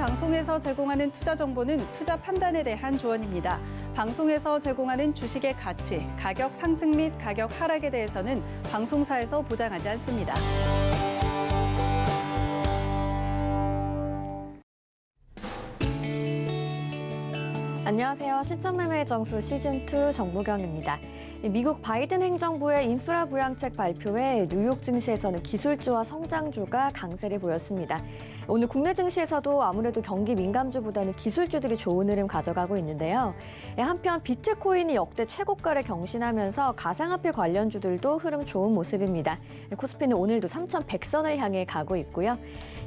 방송에서 제공하는 투자 정보는 투자 판단에 대한 조언입니다. 방송에서 제공하는 주식의 가치, 가격 상승 및 가격 하락에 대해서는 방송사에서 보장하지 않습니다. 안녕하세요. 실전매매의 정수 시즌2 정보경입니다. 미국 바이든 행정부의 인프라 부양책 발표에 뉴욕 증시에서는 기술주와 성장주가 강세를 보였습니다. 오늘 국내 증시에서도 아무래도 경기 민감주보다는 기술주들이 좋은 흐름 가져가고 있는데요. 한편 비트코인이 역대 최고가를 경신하면서 가상화폐 관련주들도 흐름 좋은 모습입니다. 코스피는 오늘도 3,100선을 향해 가고 있고요.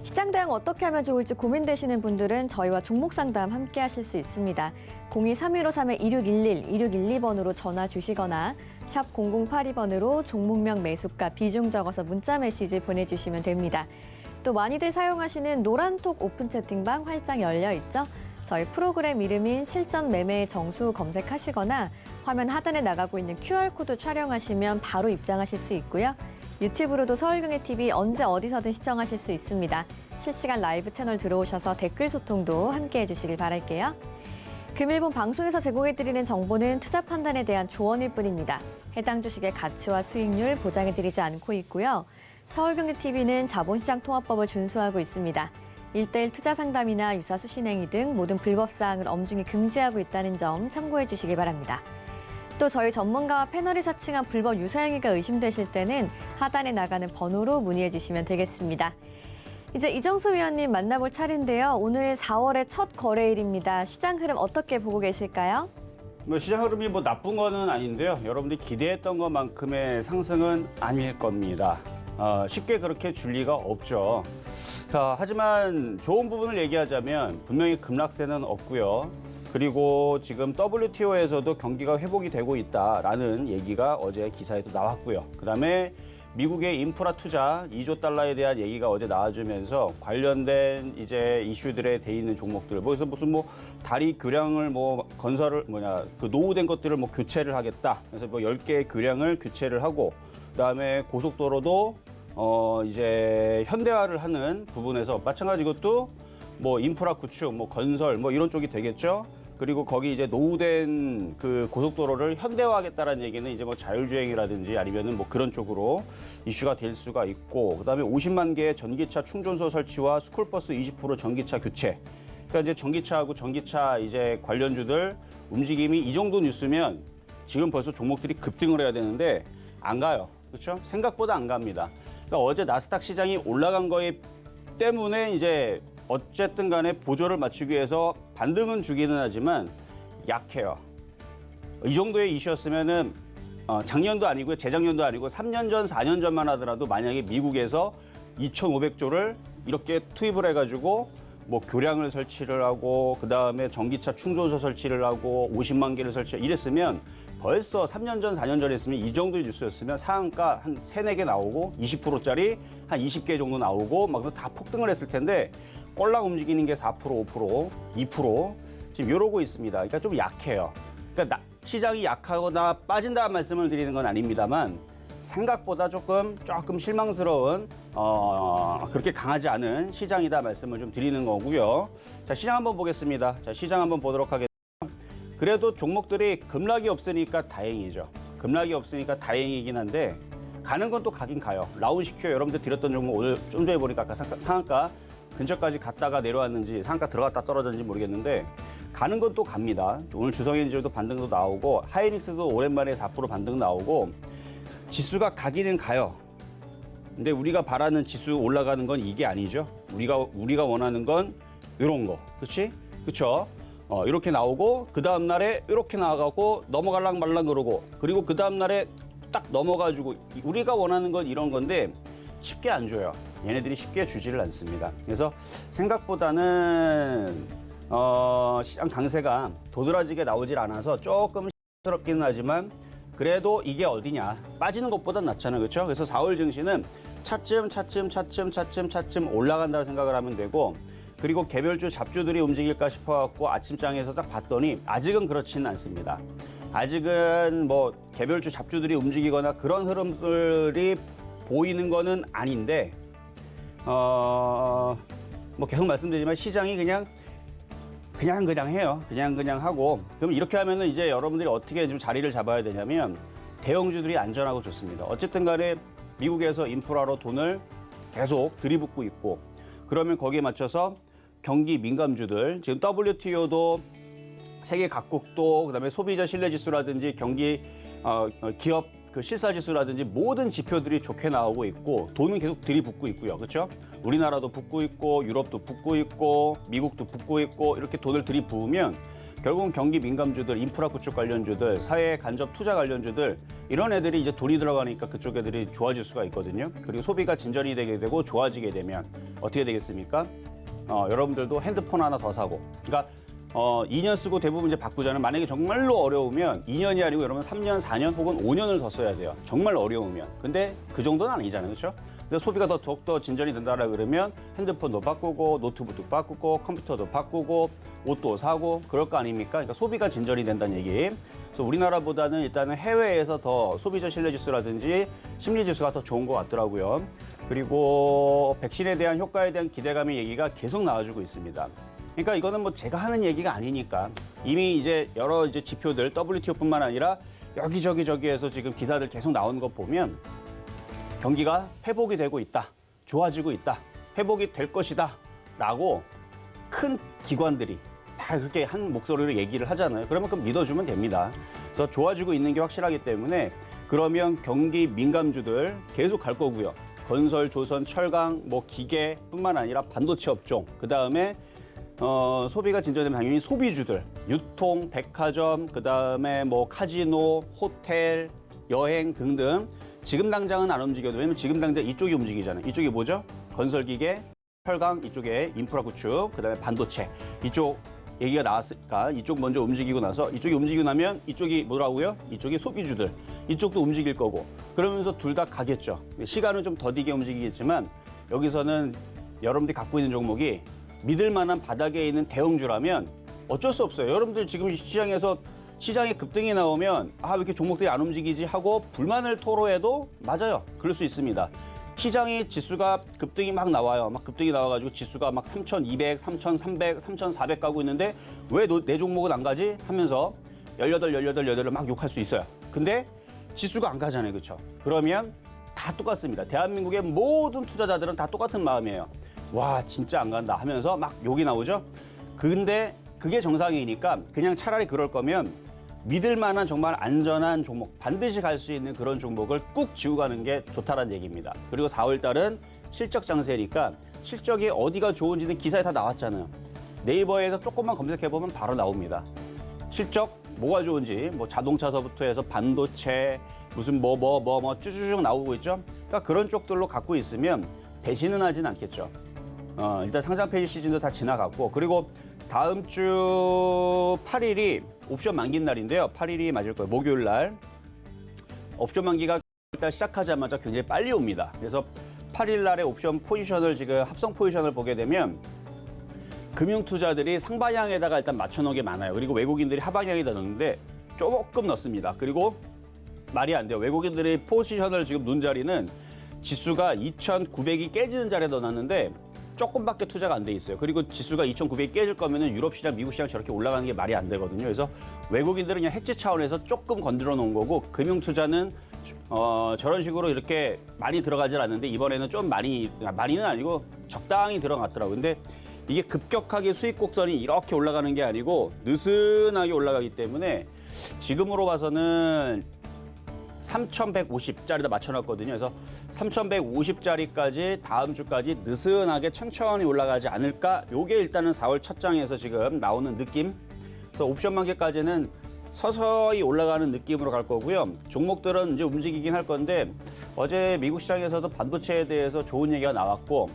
시장 대응 어떻게 하면 좋을지 고민되시는 분들은 저희와 종목 상담 함께 하실 수 있습니다. 02-3153-2611, 2612번으로 전화 주시거나 샵 0082번으로 종목명 매수가 비중 적어서 문자 메시지 보내주시면 됩니다. 또 많이들 사용하시는 노란톡 오픈 채팅방 활짝 열려 있죠? 저희 프로그램 이름인 실전 매매의 정수 검색하시거나 화면 하단에 나가고 있는 QR코드 촬영하시면 바로 입장하실 수 있고요. 유튜브로도 서울경제TV 언제 어디서든 시청하실 수 있습니다. 실시간 라이브 채널 들어오셔서 댓글 소통도 함께 해주시길 바랄게요. 금일본 방송에서 제공해드리는 정보는 투자 판단에 대한 조언일 뿐입니다. 해당 주식의 가치와 수익률 보장해드리지 않고 있고요. 서울경제TV는 자본시장 통합법을 준수하고 있습니다. 1:1 투자 상담이나 유사 수신행위 등 모든 불법 사항을 엄중히 금지하고 있다는 점 참고해 주시기 바랍니다. 또 저희 전문가와 패널이 사칭한 불법 유사행위가 의심되실 때는 하단에 나가는 번호로 문의해 주시면 되겠습니다. 이제 이정수 위원님 만나볼 차례인데요. 오늘 4월의 첫 거래일입니다. 시장 흐름 어떻게 보고 계실까요? 시장 흐름이 나쁜 거는 아닌데요. 여러분들이 기대했던 것만큼의 상승은 아닐 겁니다. 쉽게 그렇게 줄 리가 없죠. 하지만 좋은 부분을 얘기하자면 분명히 급락세는 없고요. 그리고 지금 WTO에서도 경기가 회복이 되고 있다라는 얘기가 어제 기사에도 나왔고요. 그다음에 미국의 인프라 투자 2조 달러에 대한 얘기가 어제 나와주면서 관련된 이제 이슈들에 돼 있는 종목들, 그래서 무슨 다리 교량을 건설을 노후된 것들을 교체를 하겠다. 그래서 10개의 교량을 교체를 하고, 그다음에 고속도로도 이제 현대화를 하는 부분에서 마찬가지 이것도 인프라 구축, 건설 이런 쪽이 되겠죠. 그리고 거기 이제 노후된 그 고속도로를 현대화하겠다라는 얘기는 이제 자율주행이라든지 아니면은 그런 쪽으로 이슈가 될 수가 있고, 그다음에 50만 개의 전기차 충전소 설치와 스쿨버스 20% 전기차 교체. 그러니까 이제 전기차하고 전기차 이제 관련주들 움직임이 이 정도 뉴스면 지금 벌써 종목들이 급등을 해야 되는데 안 가요. 그렇죠? 생각보다 안 갑니다. 그러니까 어제 나스닥 시장이 올라간 거에 때문에 이제 어쨌든 간에 보조를 맞추기 위해서 반등은 주기는 하지만 약해요. 이 정도의 이슈였으면은 작년도 아니고요, 재작년도 아니고 3년 전, 4년 전만 하더라도 만약에 미국에서 2,500조를 이렇게 투입을 해가지고 교량을 설치를 하고 그다음에 전기차 충전소 설치를 하고 50만 개를 이랬으면 벌써 3년 전, 4년 전에 했으면 이 정도의 뉴스였으면 상한가 한 3, 4개 나오고 20%짜리 한 20개 정도 나오고 다 폭등을 했을 텐데 꼴랑 움직이는 게 4%, 5%, 2% 지금 이러고 있습니다. 그러니까 좀 약해요. 그러니까 시장이 약하거나 빠진다는 말씀을 드리는 건 아닙니다만 생각보다 조금 실망스러운 그렇게 강하지 않은 시장이다 말씀을 좀 드리는 거고요. 자, 시장 한번 보겠습니다. 자, 시장 한번 보도록 하겠습니다. 그래도 종목들이 급락이 없으니까 다행이죠. 급락이 없으니까 다행이긴 한데 가는 건 또 가긴 가요. 라운시큐어 여러분들 드렸던 종목 오늘 좀 전에 보니까 아까 상한가 근처까지 갔다가 내려왔는지 상한가 들어갔다 떨어졌는지 모르겠는데 가는 건 또 갑니다. 오늘 주성엔지도 반등도 나오고 하이닉스도 오랜만에 4% 반등 나오고 지수가 가기는 가요. 근데 우리가 바라는 지수 올라가는 건 이게 아니죠. 우리가 원하는 건 이런 거. 그렇지? 그렇죠? 이렇게 나오고 그 다음 날에 이렇게 나가고 넘어갈랑 말랑 그러고 그리고 그 다음 날에 딱 넘어가지고 우리가 원하는 건 이런 건데 쉽게 안 줘요. 얘네들이 쉽게 주지를 않습니다. 그래서 생각보다는 시장 강세가 도드라지게 나오질 않아서 조금 스럽기는 하지만 그래도 이게 어디냐. 빠지는 것보단 낫잖아요. 그렇죠? 그래서 4월 증시는 차츰 올라간다고 생각을 하면 되고 그리고 개별주 잡주들이 움직일까 싶어갖고 아침장에서 딱 봤더니 아직은 그렇지는 않습니다. 아직은 개별주 잡주들이 움직이거나 그런 흐름들이 보이는 거는 아닌데 뭐 계속 말씀드리지만 시장이 그냥 해요. 그냥 하고. 그럼 이렇게 하면은 이제 여러분들이 어떻게 좀 자리를 잡아야 되냐면 대형주들이 안전하고 좋습니다. 어쨌든 간에 미국에서 인프라로 돈을 계속 들이붓고 있고 그러면 거기에 맞춰서 경기 민감주들 지금 WTO도 세계 각국도 그다음에 소비자 신뢰 지수라든지 경기 기업 그 실사 지수라든지 모든 지표들이 좋게 나오고 있고 돈은 계속 들이붓고 있고요. 그렇죠? 우리나라도 붓고 있고 유럽도 붓고 있고 미국도 붓고 있고 이렇게 돈을 들이부으면 결국은 경기 민감주들, 인프라 구축 관련주들, 사회 간접 투자 관련주들 이런 애들이 이제 돈이 들어가니까 그쪽 애들이 좋아질 수가 있거든요. 그리고 소비가 진전이 되게 되고 좋아지게 되면 어떻게 되겠습니까? 여러분들도 핸드폰 하나 더 사고. 그러니까 2년 쓰고 대부분 이제 바꾸잖아요. 만약에 정말로 어려우면 2년이 아니고 여러분 3년, 4년 혹은 5년을 더 써야 돼요. 정말 어려우면. 근데 그 정도는 아니잖아요. 그렇죠? 근데 소비가 더욱더 진전이 된다라 그러면 핸드폰도 바꾸고 노트북도 바꾸고 컴퓨터도 바꾸고 옷도 사고 그럴 거 아닙니까? 그러니까 소비가 진전이 된다는 얘기. 그래서 우리나라보다는 일단은 해외에서 더 소비자 신뢰 지수라든지 심리 지수가 더 좋은 것 같더라고요. 그리고 백신에 대한 효과에 대한 기대감의 얘기가 계속 나와주고 있습니다. 그러니까 이거는 뭐 제가 하는 얘기가 아니니까 이미 이제 여러 이제 지표들 WTO뿐만 아니라 여기저기에서 지금 기사들 계속 나오는 거 보면 경기가 회복이 되고 있다, 좋아지고 있다, 회복이 될 것이다라고 큰 기관들이 다 그렇게 한 목소리로 얘기를 하잖아요. 그러면 그럼 믿어주면 됩니다. 그래서 좋아지고 있는 게 확실하기 때문에 그러면 경기 민감주들 계속 갈 거고요. 건설, 조선, 철강, 뭐 기계뿐만 아니라 반도체 업종, 그 다음에 소비가 진전되면 당연히 소비주들, 유통, 백화점, 그 다음에 뭐 카지노, 호텔, 여행 등등. 지금 당장은 안 움직여도 왜냐면 지금 당장 이쪽이 움직이잖아요. 이쪽이 뭐죠? 건설기계, 철강, 이쪽에 인프라 구축, 그 다음에 반도체. 이쪽 얘기가 나왔으니까 이쪽 먼저 움직이고 나서 이쪽이 움직이고 나면 이쪽이 뭐라고요? 이쪽이 소비주들. 이쪽도 움직일 거고. 그러면서 둘 다 가겠죠. 시간은 좀 더디게 움직이겠지만 여기서는 여러분들이 갖고 있는 종목이 믿을 만한 바닥에 있는 대형주라면 어쩔 수 없어요. 여러분들 지금 시장에 급등이 나오면 왜 이렇게 종목들이 안 움직이지 하고 불만을 토로해도 맞아요. 그럴 수 있습니다. 시장이 지수가 급등이 막 나와요. 막 급등이 나와가지고 지수가 막 3,200, 3,300, 3,400 가고 있는데 왜 내 종목은 안 가지? 하면서 18을 막 욕할 수 있어요. 근데 지수가 안 가잖아요. 그렇죠? 그러면 다 똑같습니다. 대한민국의 모든 투자자들은 다 똑같은 마음이에요. 와 진짜 안 간다 하면서 막 욕이 나오죠. 근데 그게 정상이니까 그냥 차라리 그럴 거면 믿을 만한 정말 안전한 종목 반드시 갈 수 있는 그런 종목을 꾹 쥐고 가는 게 좋다는 얘기입니다. 그리고 4월 달은 실적 장세니까 실적이 어디가 좋은지는 기사에 다 나왔잖아요. 네이버에서 조금만 검색해보면 바로 나옵니다. 실적 뭐가 좋은지 뭐 자동차서부터 해서 반도체 무슨 뭐 쭈쭈쭉 나오고 있죠. 그러니까 그런 쪽들로 갖고 있으면 배신은 하진 않겠죠. 일단 상장 폐지 시즌도 다 지나갔고 그리고 다음 주 8일이 옵션 만기 날인데요. 8일이 맞을 거예요. 목요일 날. 옵션 만기가 일단 시작하자마자 굉장히 빨리 옵니다. 그래서 8일 날에 옵션 포지션을 지금 합성 포지션을 보게 되면 금융 투자들이 상방향에다가 일단 맞춰놓은 게 많아요. 그리고 외국인들이 하방향에다 넣는데 조금 넣습니다. 그리고 말이 안 돼요. 외국인들이 포지션을 지금 놓은 자리는 지수가 2,900이 깨지는 자리에 넣어놨는데 조금밖에 투자가 안 돼 있어요. 그리고 지수가 2,900이 깨질 거면은 유럽 시장, 미국 시장 저렇게 올라가는 게 말이 안 되거든요. 그래서 외국인들은 그냥 해지 차원에서 조금 건드려 놓은 거고 금융 투자는 저런 식으로 이렇게 많이 들어가질 않는데 이번에는 좀 많이는 아니고 적당히 들어갔더라고요. 근데 이게 급격하게 수익 곡선이 이렇게 올라가는 게 아니고 느슨하게 올라가기 때문에 지금으로 봐서는 3,150짜리다 맞춰놨거든요. 그래서 3,150짜리까지 다음 주까지 느슨하게 천천히 올라가지 않을까? 요게 일단은 4월 첫 장에서 지금 나오는 느낌. 그래서 옵션 만기까지는 서서히 올라가는 느낌으로 갈 거고요. 종목들은 이제 움직이긴 할 건데 어제 미국 시장에서도 반도체에 대해서 좋은 얘기가 나왔고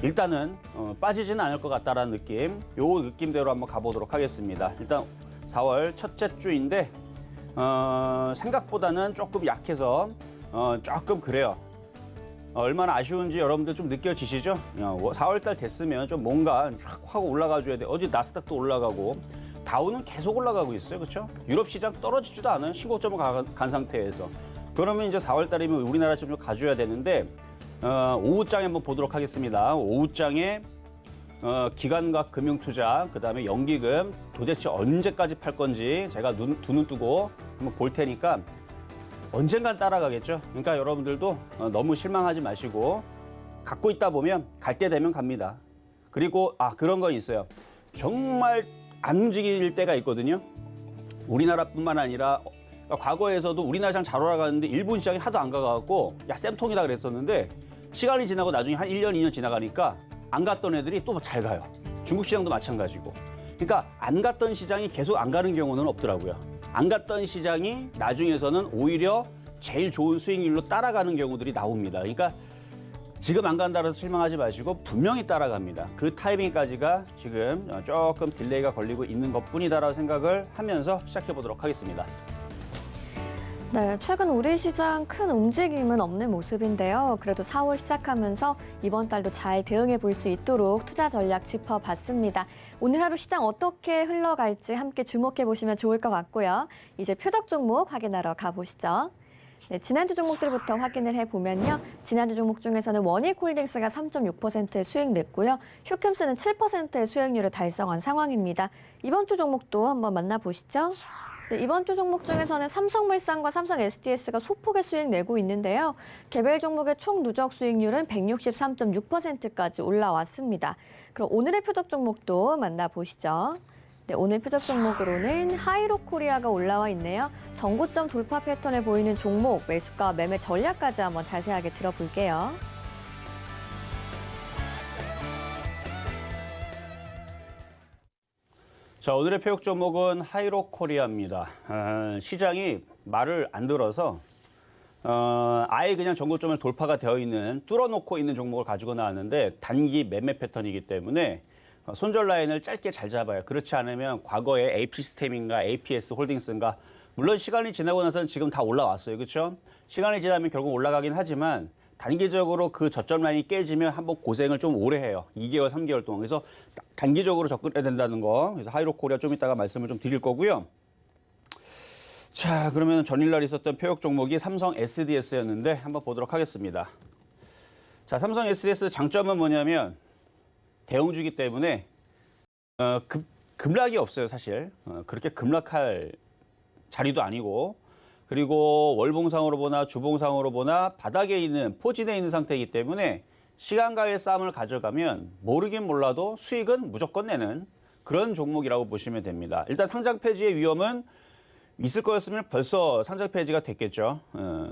일단은 빠지지는 않을 것 같다라는 느낌. 요 느낌대로 한번 가보도록 하겠습니다. 일단 4월 첫째 주인데 생각보다는 조금 약해서 조금 그래요. 얼마나 아쉬운지 여러분들 좀 느껴지시죠? 4월 달 됐으면 좀 뭔가 쫙 하고 올라가줘야 돼. 어제 나스닥도 올라가고 다우는 계속 올라가고 있어요. 그렇죠? 유럽 시장 떨어지지도 않아요. 신고점을 간 상태에서. 그러면 이제 4월 달이면 우리나라 좀 가져야 되는데 오후장에 한번 보도록 하겠습니다. 오후장에 기관과 금융투자, 그다음에 연기금 도대체 언제까지 팔 건지 제가 두 눈 뜨고 한번 볼 테니까 언젠간 따라가겠죠. 그러니까 여러분들도 너무 실망하지 마시고 갖고 있다 보면 갈 때 되면 갑니다. 그리고 그런 건 있어요. 정말 안 움직일 때가 있거든요. 우리나라뿐만 아니라 과거에서도 우리나라 시장 잘 올라가는데 일본 시장이 하도 안 가갖고 야 쌤통이다 그랬었는데 시간이 지나고 나중에 한 1년, 2년 지나가니까 안 갔던 애들이 또 잘 가요. 중국 시장도 마찬가지고. 그러니까 안 갔던 시장이 계속 안 가는 경우는 없더라고요. 안 갔던 시장이 나중에서는 오히려 제일 좋은 수익률로 따라가는 경우들이 나옵니다. 그러니까 지금 안 간다고 해서 실망하지 마시고 분명히 따라갑니다. 그 타이밍까지가 지금 조금 딜레이가 걸리고 있는 것뿐이다라고 생각을 하면서 시작해 보도록 하겠습니다. 네, 최근 우리 시장 큰 움직임은 없는 모습인데요. 그래도 4월 시작하면서 이번 달도 잘 대응해 볼 수 있도록 투자 전략 짚어봤습니다. 오늘 하루 시장 어떻게 흘러갈지 함께 주목해 보시면 좋을 것 같고요. 이제 표적 종목 확인하러 가보시죠. 네, 지난주 종목들부터 확인을 해보면요. 지난주 종목 중에서는 원익홀딩스가 3.6%의 수익 냈고요. 휴캠스는 7%의 수익률을 달성한 상황입니다. 이번 주 종목도 한번 만나보시죠. 네, 이번 주 종목 중에서는 삼성물산과 삼성 SDS가 소폭의 수익 내고 있는데요. 개별 종목의 총 누적 수익률은 163.6%까지 올라왔습니다. 그럼 오늘의 표적 종목도 만나보시죠. 네, 오늘 표적 종목으로는 하이로코리아가 올라와 있네요. 전고점 돌파 패턴을 보이는 종목, 매수가 매매 전략까지 한번 자세하게 들어볼게요. 자, 오늘의 표적 종목은 하이로코리아입니다. 시장이 말을 안 들어서 아예 그냥 전고점을 돌파가 되어 있는 뚫어놓고 있는 종목을 가지고 나왔는데 단기 매매 패턴이기 때문에 손절 라인을 짧게 잘 잡아요. 그렇지 않으면 과거에 AP스템인가 APS 홀딩스인가 물론 시간이 지나고 나서는 지금 다 올라왔어요. 그렇죠? 시간이 지나면 결국 올라가긴 하지만 단기적으로 그 저점 라인이 깨지면 한번 고생을 좀 오래 해요. 2개월, 3개월 동안. 그래서 단기적으로 접근해야 된다는 거. 그래서 하이로코리아 좀 이따가 말씀을 좀 드릴 거고요. 자, 그러면 전일날 있었던 표적 종목이 삼성 SDS였는데 한번 보도록 하겠습니다. 자, 삼성 SDS 장점은 뭐냐면 대형주기 때문에 급락이 없어요, 사실. 그렇게 급락할 자리도 아니고. 그리고 월봉상으로 보나 주봉상으로 보나 바닥에 있는 포진해 있는 상태이기 때문에 시간과의 싸움을 가져가면 모르긴 몰라도 수익은 무조건 내는 그런 종목이라고 보시면 됩니다. 일단 상장 폐지의 위험은 있을 거였으면 벌써 상장 폐지가 됐겠죠.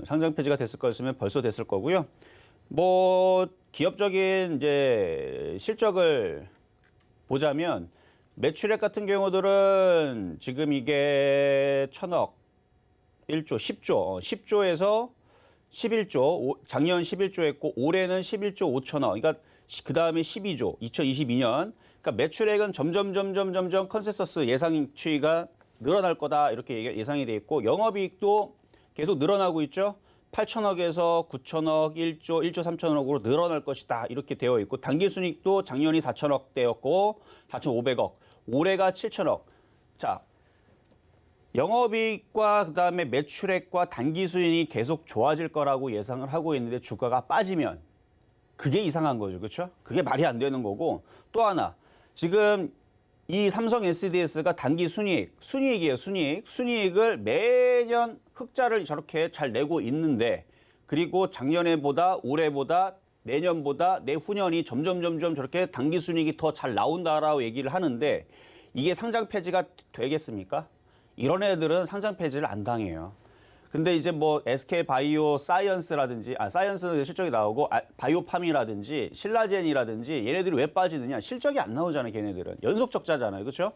상장 폐지가 됐을 거였으면 벌써 됐을 거고요. 뭐 기업적인 이제 실적을 보자면 매출액 같은 경우들은 지금 이게 1,000억 1조, 10조에서 11조, 작년 11조 했고 올해는 11조 5천억, 그러니까 그 다음에 12조, 2022년. 그러니까 매출액은 점점 컨센서스 예상 추이가 늘어날 거다 이렇게 예상이 돼 있고 영업이익도 계속 늘어나고 있죠. 8천억에서 9천억, 1조 3천억으로 늘어날 것이다 이렇게 되어 있고 당기순이익도 작년이 4천억대였고 4,500억, 올해가 7천억. 자. 영업이익과 그다음에 매출액과 단기수익이 계속 좋아질 거라고 예상을 하고 있는데 주가가 빠지면 그게 이상한 거죠. 그렇죠? 그게 말이 안 되는 거고 또 하나 지금 이 삼성 SDS가 단기 순이익이에요. 순이익을 매년 흑자를 저렇게 잘 내고 있는데 그리고 작년에보다 올해보다 내년보다 내후년이 점점 저렇게 단기 순이익이 더 잘 나온다라고 얘기를 하는데 이게 상장 폐지가 되겠습니까? 이런 애들은 상장 폐지를 안 당해요. 근데 이제 뭐 SK 바이오 사이언스라든지, 사이언스는 실적이 나오고, 바이오팜이라든지, 신라젠이라든지 얘네들이 왜 빠지느냐? 실적이 안 나오잖아요, 걔네들은. 연속 적자잖아요, 그렇죠?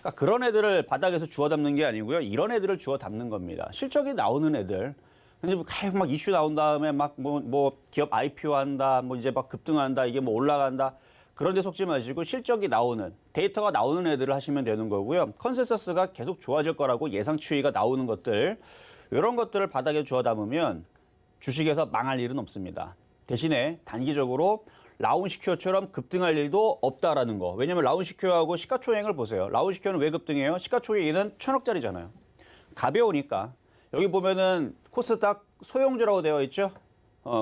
그러니까 그런 애들을 바닥에서 주워 담는 게 아니고요. 이런 애들을 주워 담는 겁니다. 실적이 나오는 애들. 근데 막 이슈 나온 다음에 막 뭐 기업 IPO 한다, 뭐 이제 막 급등한다, 이게 뭐 올라간다. 그런 데 속지 마시고 실적이 나오는, 데이터가 나오는 애들을 하시면 되는 거고요. 컨센서스가 계속 좋아질 거라고 예상 추이가 나오는 것들, 이런 것들을 바닥에 주워 담으면 주식에서 망할 일은 없습니다. 대신에 단기적으로 라운시큐어처럼 급등할 일도 없다라는 거. 왜냐하면 라운시큐어하고 시가총액을 보세요. 라운시큐어는 왜 급등해요? 시가총액은 1,000억짜리잖아요. 가벼우니까. 여기 보면은 코스닥 소형주라고 되어 있죠.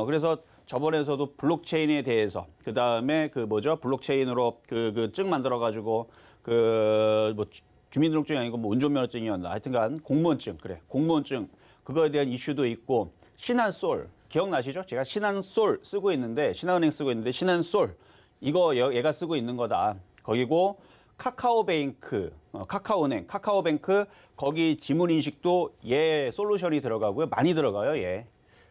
그래서 저번에서도 블록체인에 대해서 그다음에 그 뭐죠? 블록체인으로 그 증 만들어 가지고 그 뭐 주민등록증이 아니고 뭐 운전면허증이었나 하여튼간 공무원증 그래 공무원증 그거에 대한 이슈도 있고 신한솔 기억나시죠? 제가 신한솔 쓰고 있는데 신한은행 쓰고 있는데 신한솔 이거 얘가 쓰고 있는 거다. 거기고 카카오뱅크 카카오은행 카카오뱅크 거기 지문 인식도 얘 솔루션이 들어가고요. 많이 들어가요, 얘.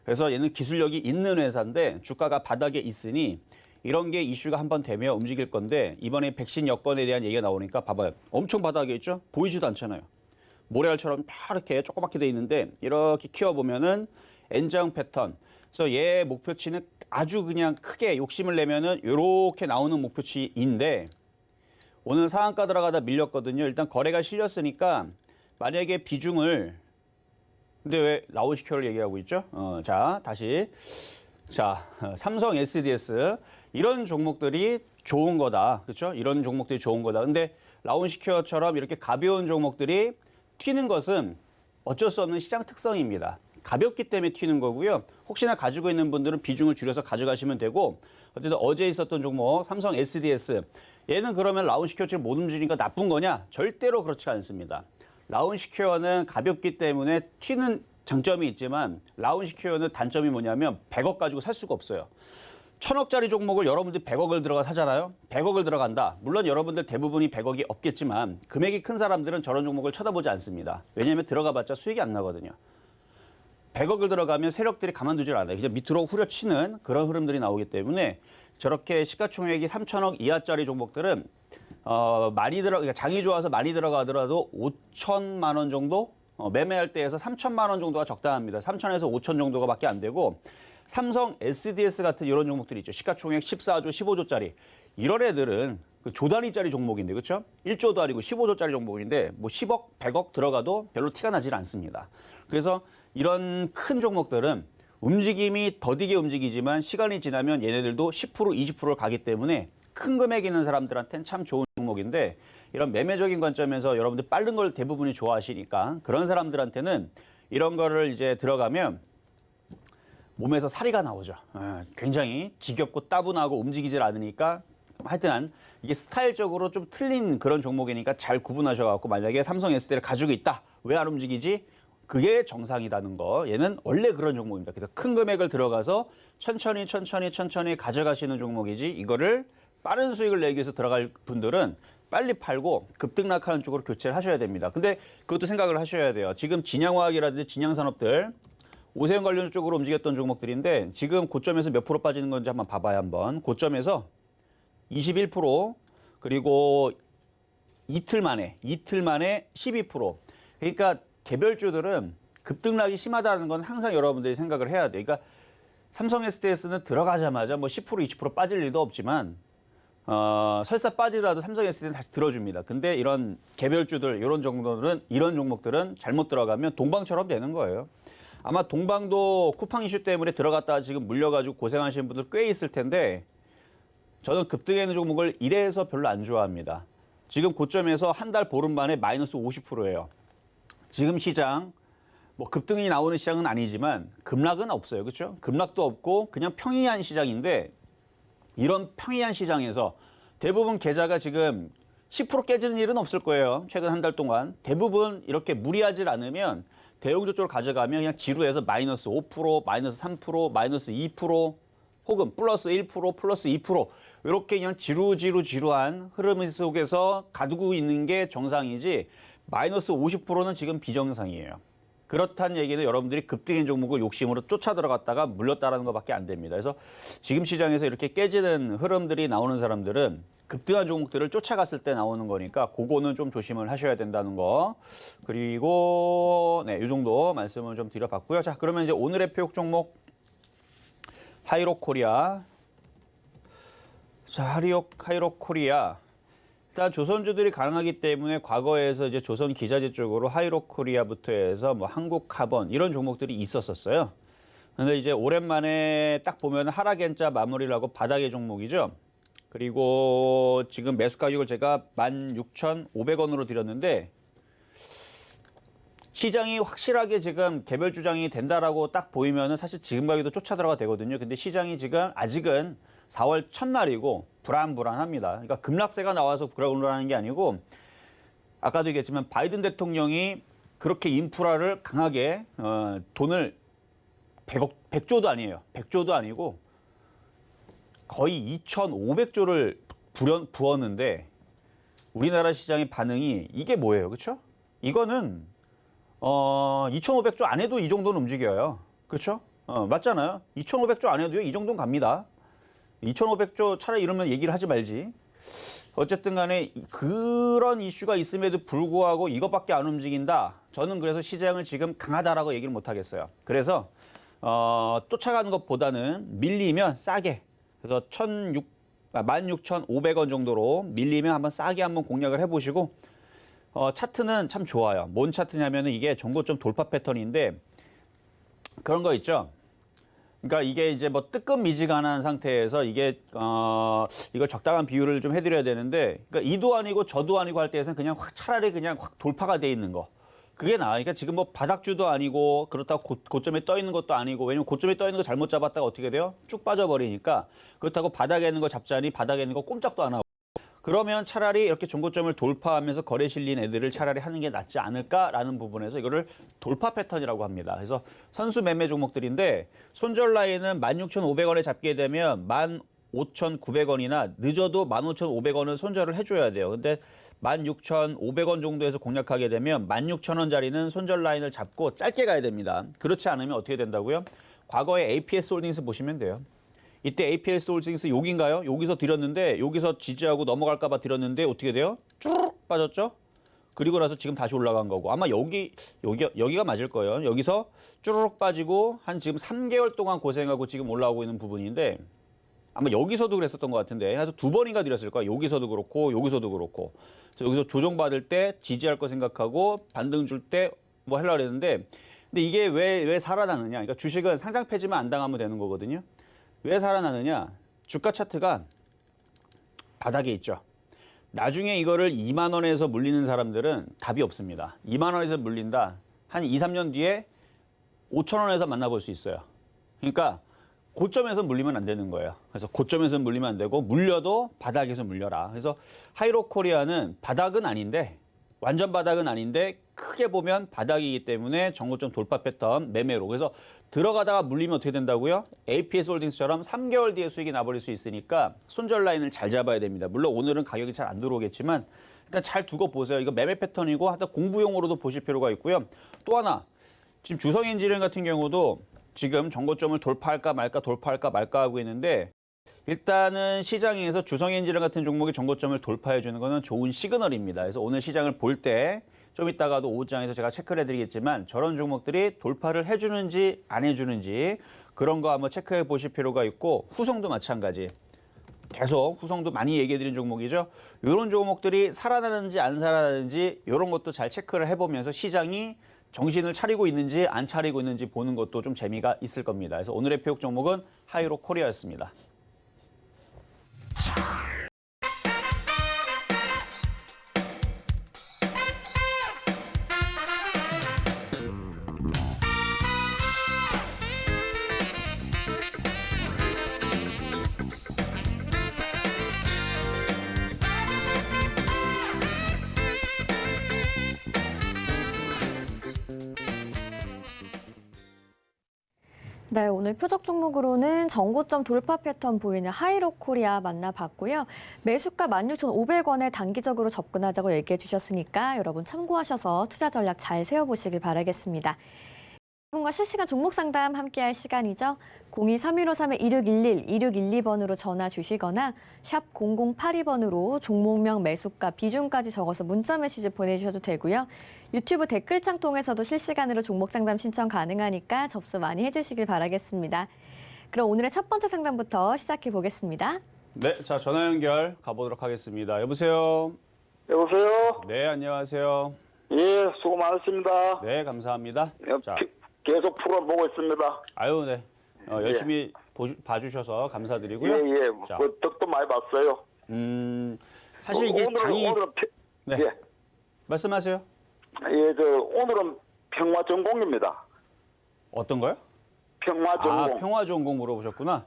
그래서 얘는 기술력이 있는 회사인데 주가가 바닥에 있으니 이런 게 이슈가 한번 되면 움직일 건데 이번에 백신 여건에 대한 얘기가 나오니까 봐봐요. 엄청 바닥에 있죠? 보이지도 않잖아요. 모래알처럼 다 이렇게 조그맣게 돼 있는데 이렇게 키워보면은 N자형 패턴. 그래서 얘 목표치는 아주 그냥 크게 욕심을 내면은 이렇게 나오는 목표치인데 오늘 상한가 들어가다 밀렸거든요. 일단 거래가 실렸으니까 만약에 비중을 근데 왜 라운시큐어를 얘기하고 있죠? 자, 다시. 자, 삼성 SDS 이런 종목들이 좋은 거다. 그렇죠? 이런 종목들이 좋은 거다. 근데 라운시큐어처럼 이렇게 가벼운 종목들이 튀는 것은 어쩔 수 없는 시장 특성입니다. 가볍기 때문에 튀는 거고요. 혹시나 가지고 있는 분들은 비중을 줄여서 가져가시면 되고 어쨌든 어제 있었던 종목 삼성 SDS 얘는 그러면 라운시큐어처럼 못 움직이니까 나쁜 거냐? 절대로 그렇지 않습니다. 라운시큐어는 가볍기 때문에 튀는 장점이 있지만 라운시큐어는 단점이 뭐냐면 100억 가지고 살 수가 없어요. 1000억짜리 종목을 여러분들이 100억을 들어가 사잖아요. 100억을 들어간다. 물론 여러분들 대부분이 100억이 없겠지만 금액이 큰 사람들은 저런 종목을 쳐다보지 않습니다. 왜냐하면 들어가봤자 수익이 안 나거든요. 100억을 들어가면 세력들이 가만두질 않아요. 그냥 밑으로 후려치는 그런 흐름들이 나오기 때문에 저렇게 시가총액이 3천억 이하짜리 종목들은 많이 그러니까 장이 좋아서 많이 들어가더라도 5천만 원 정도 매매할 때에서 3천만 원 정도가 적당합니다. 3천에서 5천 정도가밖에 안 되고 삼성 SDS 같은 이런 종목들이 있죠. 시가총액 14조, 15조짜리 이런 애들은 그 조 단위짜리 종목인데 그렇죠? 1조도 아니고 15조짜리 종목인데 뭐 10억, 100억 들어가도 별로 티가 나질 않습니다. 그래서 이런 큰 종목들은 움직임이 더디게 움직이지만 시간이 지나면 얘네들도 10%, 20%를 가기 때문에 큰 금액 있는 사람들한테는 참 좋은 종목인데 이런 매매적인 관점에서 여러분들 빠른 걸 대부분이 좋아하시니까 그런 사람들한테는 이런 거를 이제 들어가면 몸에서 사리가 나오죠. 굉장히 지겹고 따분하고 움직이질 않으니까 하여튼 이게 스타일적으로 좀 틀린 그런 종목이니까 잘 구분하셔갖고 만약에 삼성 SD를 가지고 있다. 왜 안 움직이지? 그게 정상이라는 거. 얘는 원래 그런 종목입니다. 그래서 큰 금액을 들어가서 천천히 가져가시는 종목이지 이거를 빠른 수익을 내기 위해서 들어갈 분들은 빨리 팔고 급등락하는 쪽으로 교체를 하셔야 됩니다. 근데 그것도 생각을 하셔야 돼요. 지금 진양화학이라든지 진양산업들 오세훈 관련 쪽으로 움직였던 종목들인데 지금 고점에서 몇 프로 빠지는 건지 한번 봐봐요. 한번 고점에서 21% 그리고 이틀 만에 12%. 그러니까 개별주들은 급등락이 심하다는 건 항상 여러분들이 생각을 해야 돼요. 그러니까 삼성 SDS는 들어가자마자 뭐 10% 20% 빠질 일도 없지만 설사 빠지더라도 삼성 SD는 다시 들어줍니다. 근데 이런 개별주들 이런 종목들은 잘못 들어가면 동방처럼 되는 거예요. 아마 동방도 쿠팡 이슈 때문에 들어갔다가 지금 물려가지고 고생하시는 분들 꽤 있을 텐데 저는 급등해 있는 종목을 이래서 별로 안 좋아합니다. 지금 고점에서 한 달 보름 만에 마이너스 50%예요. 지금 시장 뭐 급등이 나오는 시장은 아니지만 급락은 없어요. 그렇죠? 급락도 없고 그냥 평이한 시장인데 이런 평이한 시장에서 대부분 계좌가 지금 10% 깨지는 일은 없을 거예요. 최근 한 달 동안. 대부분 이렇게 무리하지 않으면 대형주 쪽으로 가져가면 그냥 지루해서 마이너스 5%, 마이너스 3%, 마이너스 2% 혹은 플러스 1%, 플러스 2% 이렇게 그냥 지루한 흐름 속에서 가두고 있는 게 정상이지 마이너스 50%는 지금 비정상이에요. 그렇다는 얘기는 여러분들이 급등인 종목을 욕심으로 쫓아 들어갔다가 물렸다라는 것밖에 안 됩니다. 그래서 지금 시장에서 이렇게 깨지는 흐름들이 나오는 사람들은 급등한 종목들을 쫓아갔을 때 나오는 거니까 그거는 좀 조심을 하셔야 된다는 거. 그리고 네, 이 정도 말씀을 좀 드려봤고요. 자, 그러면 이제 오늘의 표역 종목 하이로코리아. 자, 하이로코리아. 일단 조선주들이 강하기 때문에 과거에서 이제 조선 기자재 쪽으로 하이로코리아부터 해서 뭐 한국카본 이런 종목들이 있었어요. 그런데 이제 오랜만에 딱 보면 하락엔자 마무리를 하고 바닥의 종목이죠. 그리고 지금 매수 가격을 제가 16,500원으로 드렸는데 시장이 확실하게 지금 개별 주장이 된다라고 딱 보이면은 사실 지금 가격도 쫓아 들어가 되거든요. 근데 시장이 지금 아직은 4월 첫날이고 불안불안합니다. 그러니까 급락세가 나와서 불안불안한 게 아니고 아까도 얘기했지만 바이든 대통령이 그렇게 인프라를 강하게 돈을 100조도 아니에요. 100조도 아니고 거의 2,500조를 부었는데 우리나라 시장의 반응이 이게 뭐예요? 그렇죠? 이거는 2,500조 안 해도 이 정도는 움직여요. 그렇죠? 맞잖아요. 2,500조 안 해도요. 이 정도는 갑니다. 2,500조 차라리 이러면 얘기를 하지 말지. 어쨌든 간에 그런 이슈가 있음에도 불구하고 이것밖에 안 움직인다. 저는 그래서 시장을 지금 강하다라고 얘기를 못 하겠어요. 그래서 쫓아가는 것보다는 밀리면 싸게. 그래서 16,500원 정도로 밀리면 한번 싸게 한번 공략을 해보시고 차트는 참 좋아요. 뭔 차트냐면은 이게 전고점 돌파 패턴인데 그런 거 있죠. 그러니까 이게 이제 뭐 뜨끔미지근한 상태에서 이게 이걸 적당한 비율을 좀 해드려야 되는데, 그러니까 이도 아니고 저도 아니고 할 때에서는 그냥 차라리 그냥 확 돌파가 돼 있는 거. 그게 나아. 그러니까 지금 뭐 바닥주도 아니고 그렇다고 고점에 떠 있는 것도 아니고, 왜냐면 고점에 떠 있는 거 잘못 잡았다가 어떻게 돼요? 쭉 빠져버리니까. 그렇다고 바닥에 있는 거 잡자니 바닥에 있는 거 꼼짝도 안 하고. 그러면 차라리 이렇게 종고점을 돌파하면서 거래 실린 애들을 차라리 하는 게 낫지 않을까라는 부분에서 이거를 돌파 패턴이라고 합니다. 그래서 선수 매매 종목들인데 손절 라인은 16,500원에 잡게 되면 15,900원이나 늦어도 15,500원은 손절을 해줘야 돼요. 근데 16,500원 정도에서 공략하게 되면 16,000원짜리는 손절 라인을 잡고 짧게 가야 됩니다. 그렇지 않으면 어떻게 된다고요? 과거에 APS 홀딩스 보시면 돼요. 이때 APS 홀딩스 여기인가요? 여기서 드렸는데 여기서 지지하고 넘어갈까 봐 드렸는데 어떻게 돼요? 쭉 빠졌죠? 그리고 나서 지금 다시 올라간 거고, 아마 여기가 맞을 거예요. 여기서 쭈르륵 빠지고 한 지금 3개월 동안 고생하고 지금 올라오고 있는 부분인데 아마 여기서도 그랬었던 것 같은데 그래서 2번인가 드렸을 거예요. 여기서도 그렇고 여기서도 그렇고. 그래서 여기서 조정받을 때 지지할 거 생각하고 반등 줄 때 뭐 하려고 그랬는데, 근데 이게 왜 살아나느냐? 그러니까 주식은 상장 폐지만 안 당하면 되는 거거든요. 왜 살아나느냐? 주가 차트가 바닥에 있죠. 나중에 이거를 2만 원에서 물리는 사람들은 답이 없습니다. 2만 원에서 물린다. 한 2, 3년 뒤에 5천 원에서 만나볼 수 있어요. 그러니까 고점에서 물리면 안 되는 거예요. 그래서 고점에서 물리면 안 되고 물려도 바닥에서 물려라. 그래서 하이로코리아는 바닥은 아닌데, 완전 바닥은 아닌데 크게 보면 바닥이기 때문에 전고점 돌파 패턴 매매로. 그래서 들어가다가 물리면 어떻게 된다고요? APS 홀딩스처럼 3개월 뒤에 수익이 나버릴 수 있으니까 손절 라인을 잘 잡아야 됩니다. 물론 오늘은 가격이 잘 안 들어오겠지만 일단 잘 두고 보세요. 이거 매매 패턴이고 하여튼 공부용으로도 보실 필요가 있고요. 또 하나, 지금 주성엔지니어링 같은 경우도 지금 전고점을 돌파할까 말까 하고 있는데, 일단은 시장에서 주성엔지니어링 같은 종목이 전고점을 돌파해 주는 거는 좋은 시그널입니다. 그래서 오늘 시장을 볼 때 좀 이따가도 오후장에서 제가 체크를 해드리겠지만 저런 종목들이 돌파를 해주는지 안 해주는지 그런 거 한번 체크해 보실 필요가 있고, 후성도 마찬가지. 계속 후성도 많이 얘기해드린 종목이죠. 이런 종목들이 살아나는지 안 살아나는지 이런 것도 잘 체크를 해보면서 시장이 정신을 차리고 있는지 안 차리고 있는지 보는 것도 좀 재미가 있을 겁니다. 그래서 오늘의 표적 종목은 하이로코리아였습니다. 네, 오늘 표적 종목으로는 전고점 돌파 패턴 보이는 하이로코리아 만나봤고요. 매수가 16,500원에 단기적으로 접근하자고 얘기해 주셨으니까 여러분 참고하셔서 투자 전략 잘 세워보시길 바라겠습니다. 여러분과 실시간 종목 상담 함께할 시간이죠. 02-3153-2611, 2612번으로 전화 주시거나 샵 0082번으로 종목명, 매수가, 비중까지 적어서 문자 메시지 보내주셔도 되고요. 유튜브 댓글창 통해서도 실시간으로 종목 상담 신청 가능하니까 접수 많이 해주시길 바라겠습니다. 그럼 오늘의 첫 번째 상담부터 시작해 보겠습니다. 네, 자 전화 연결 가보도록 하겠습니다. 여보세요. 여보세요? 네, 안녕하세요. 예, 수고 많으십니다. 네, 감사합니다. 자, 계속 프로 보고 있습니다. 아유, 네. 열심히 봐주셔서 감사드리고요. 예, 예. 자. 그 덕도 많이 봤어요. 사실 이게 장이 오늘은 네. 예. 말씀하세요. 예, 오늘은 평화전공입니다. 어떤 거요? 평화전공. 평화전공 물어보셨구나.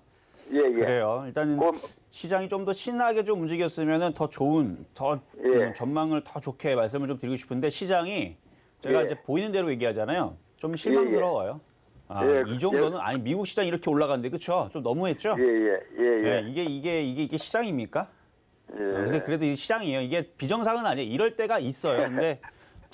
예, 예. 그래요. 일단 그럼- 시장이 좀 더 신나게 좀 움직였으면 더 좋은, 더 예. 전망을 더 좋게 말씀을 좀 드리고 싶은데 시장이 제가 예. 이제 보이는 대로 얘기하잖아요. 좀 실망스러워요. 예, 이 정도는 아니 미국 시장 이렇게 올라갔는데 그렇죠? 좀 너무했죠? 예, 예, 예, 예. 이게 시장입니까? 예. 근데 그래도 이 시장이에요. 이게 비정상은 아니에요. 이럴 때가 있어요. 근데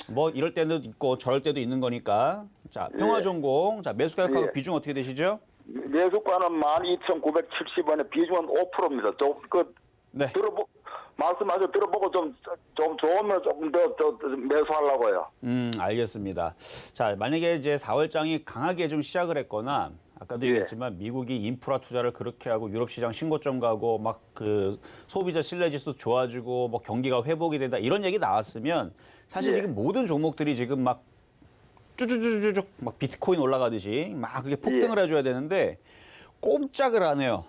뭐 이럴 때도 있고 저럴 때도 있는 거니까. 자, 평화전공. 자, 매수가격하고 예. 비중 어떻게 되시죠? 매수가는 12,970원에 비중은 5%입니다. 네. 말씀하셔 들어보고 좀 좋으면 조금 더 매수하려고요. 알겠습니다. 자, 만약에 이제 4월장이 강하게 좀 시작을 했거나 아까도 예. 얘기했지만 미국이 인프라 투자를 그렇게 하고 유럽 시장 신고점 가고 막 그 소비자 신뢰 지수 좋아지고 뭐 경기가 회복이 된다 이런 얘기 나왔으면 사실 예. 지금 모든 종목들이 지금 막 쭈쭈쭈쭈쭉 막 비트코인 올라가듯이 막 그게 폭등을 해줘야 되는데 꼼짝을 안 해요.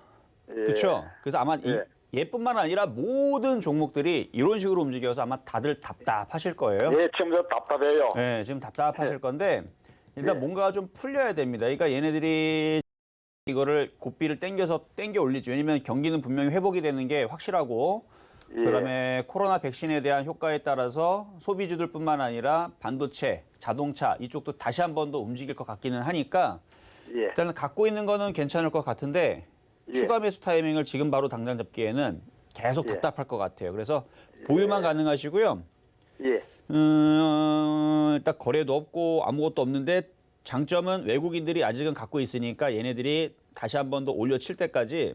예. 그렇죠? 그래서 아마 예. 얘뿐만 아니라 모든 종목들이 이런 식으로 움직여서 아마 다들 답답하실 거예요. 예, 지금 저 답답해요. 네, 지금 답답하실 건데 일단 예. 뭔가 좀 풀려야 됩니다. 그러니까 얘네들이 이거를 고삐를 땡겨 올리죠. 왜냐면 경기는 분명히 회복이 되는 게 확실하고 예. 그다음에 코로나 백신에 대한 효과에 따라서 소비주들뿐만 아니라 반도체, 자동차 이쪽도 다시 한 번 더 움직일 것 같기는 하니까 예. 일단은 갖고 있는 거는 괜찮을 것 같은데 예. 추가 매수 타이밍을 지금 바로 당장 잡기에는 계속 예. 답답할 것 같아요. 그래서 보유만 가능하시고요. 예. 일단 거래도 없고 아무것도 없는데 장점은 외국인들이 아직은 갖고 있으니까 얘네들이 다시 한 번 더 올려칠 때까지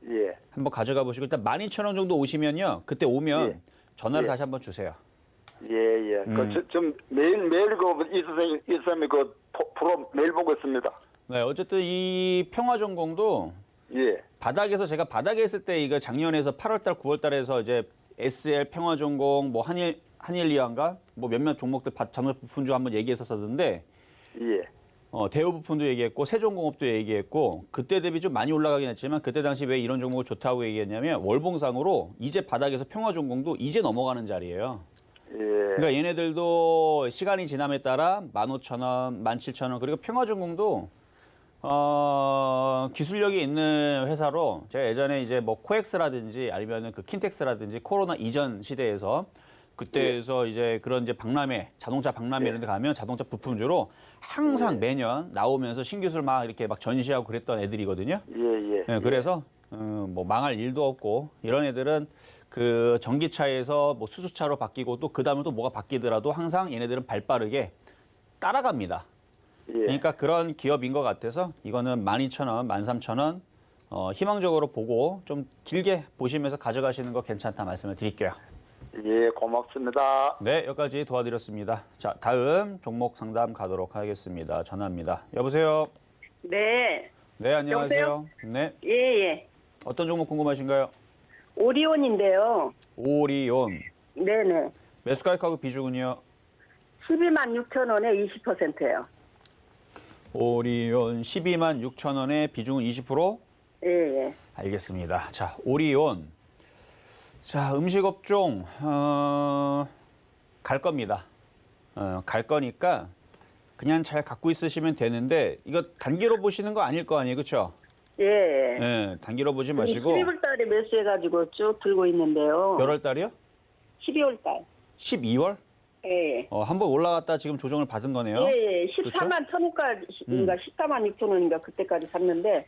예. 한번 가져가 보시고 일단 12,000원 정도 오시면요. 그때 오면 예. 전화를 예. 다시 한번 주세요. 예, 예. 좀 매일 있으면 프로 매일 보고 있습니다. 네, 어쨌든 이 평화전공도 예. 바닥에서 제가 바닥에 있을 때 이거 작년에서 8월달, 9월달에서 이제 SL 평화전공 뭐 한일리안가 뭐 몇몇 종목들 전업 부품주 한번 얘기했었었는데 예. 대우부품도 얘기했고 세종공업도 얘기했고 그때 대비 좀 많이 올라가긴 했지만 그때 당시 왜 이런 종목을 좋다고 얘기했냐면 월봉상으로 이제 바닥에서 평화전공도 이제 넘어가는 자리예요. 예. 그러니까 얘네들도 시간이 지남에 따라 15,000원, 17,000원 그리고 평화전공도 기술력이 있는 회사로 제가 예전에 이제 뭐 코엑스라든지 아니면은 그 킨텍스라든지 코로나 이전 시대에서 그때에서 이제 그런 이제 박람회, 자동차 박람회 이런 데 가면 자동차 부품주로 항상 매년 나오면서 신기술 막 이렇게 막 전시하고 그랬던 애들이거든요. 예, 예. 네, 그래서 뭐 망할 일도 없고 이런 애들은 그 전기차에서 뭐 수소차로 바뀌고 또 그다음에 또 뭐가 바뀌더라도 항상 얘네들은 발빠르게 따라갑니다. 예. 그러니까 그런 기업인 것 같아서 이거는 12,000원, 13,000원 희망적으로 보고 좀 길게 보시면서 가져가시는 거 괜찮다 말씀을 드릴게요. 예, 고맙습니다. 네, 여기까지 도와드렸습니다. 자, 다음 종목 상담 가도록 하겠습니다. 전화입니다. 여보세요? 네, 네, 안녕하세요. 네, 예, 예. 어떤 종목 궁금하신가요? 오리온인데요. 오리온. 네네. 매수가격하고 비중은요? 126,000원에 20%예요. 오리온 126,000원에 비중은 20%? 예, 예. 알겠습니다. 자, 오리온. 자, 음식업종 갈 겁니다. 갈 거니까 그냥 잘 갖고 있으시면 되는데 이거 단기로 보시는 거 아닐 거 아니에요, 그렇죠? 예, 예. 네, 단기로 보지 마시고 12월 달에 매수해가지고 쭉 들고 있는데요. 몇 월 달이요? 12월 달. 12월? 예, 예. 한번 올라갔다 지금 조정을 받은 거네요. 예, 예. 14만 1,000원까지인가 14만 6천원인가 그때까지 샀는데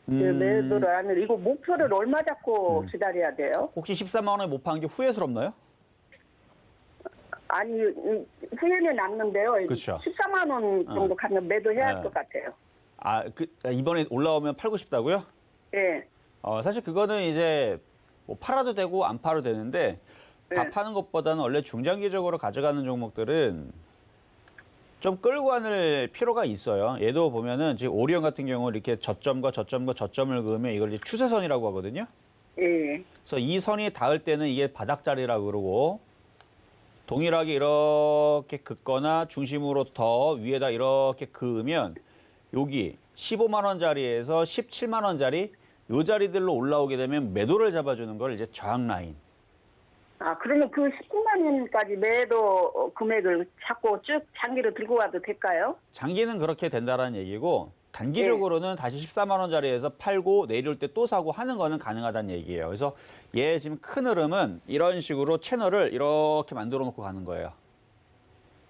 매도를 안 해요. 이거 목표를 얼마 잡고 기다려야 돼요? 혹시 14만 원에 못 판 게 후회스럽나요? 아니, 후회는 남는데요. 그쵸. 14만 원 정도 가면 매도해야 할 네. 것 같아요. 이번에 올라오면 팔고 싶다고요? 예. 사실 그거는 이제 뭐 팔아도 되고 안 팔아도 되는데 다 네. 파는 것보다는 원래 중장기적으로 가져가는 종목들은 좀 끌고 가는 필요가 있어요. 얘도 보면은 지금 오리온 같은 경우 이렇게 저점과 저점과 저점을 그으면 이걸 이제 추세선이라고 하거든요. 예. 그래서 이 선이 닿을 때는 이게 바닥자리라고 그러고 동일하게 이렇게 긋거나 중심으로 더 위에다 이렇게 그으면 여기 15만 원짜리에서 17만 원짜리 요 자리들로 올라오게 되면 매도를 잡아주는 걸 이제 저항 라인. 아, 그러면 그 19만 원까지 매도 금액을 자꾸 쭉 장기로 들고 가도 될까요? 장기는 그렇게 된다라는 얘기고 단기적으로는 다시 14만 원짜리에서 팔고 내려올 때 또 사고 하는 거는 가능하다는 얘기예요. 그래서 얘 지금 큰 흐름은 이런 식으로 채널을 이렇게 만들어 놓고 가는 거예요.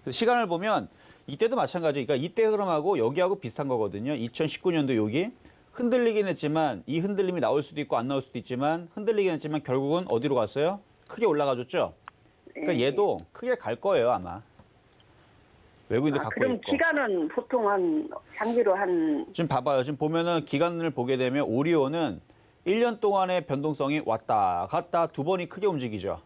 그래서 시간을 보면 이때도 마찬가지. 그러니까 이때 흐름하고 여기하고 비슷한 거거든요. 2019년도 여기 흔들리긴 했지만 이 흔들림이 나올 수도 있고 안 나올 수도 있지만 흔들리긴 했지만 결국은 어디로 갔어요? 크게 올라가줬죠. 그러니까 얘도 크게 갈 거예요 아마. 외국인들 갖고 그럼 있고. 기간은 보통 한 장기로 한 지금 봐봐요. 지금 보면은 기간을 보게 되면 오리온은 1년 동안의 변동성이 왔다 갔다 두 번이 크게 움직이죠.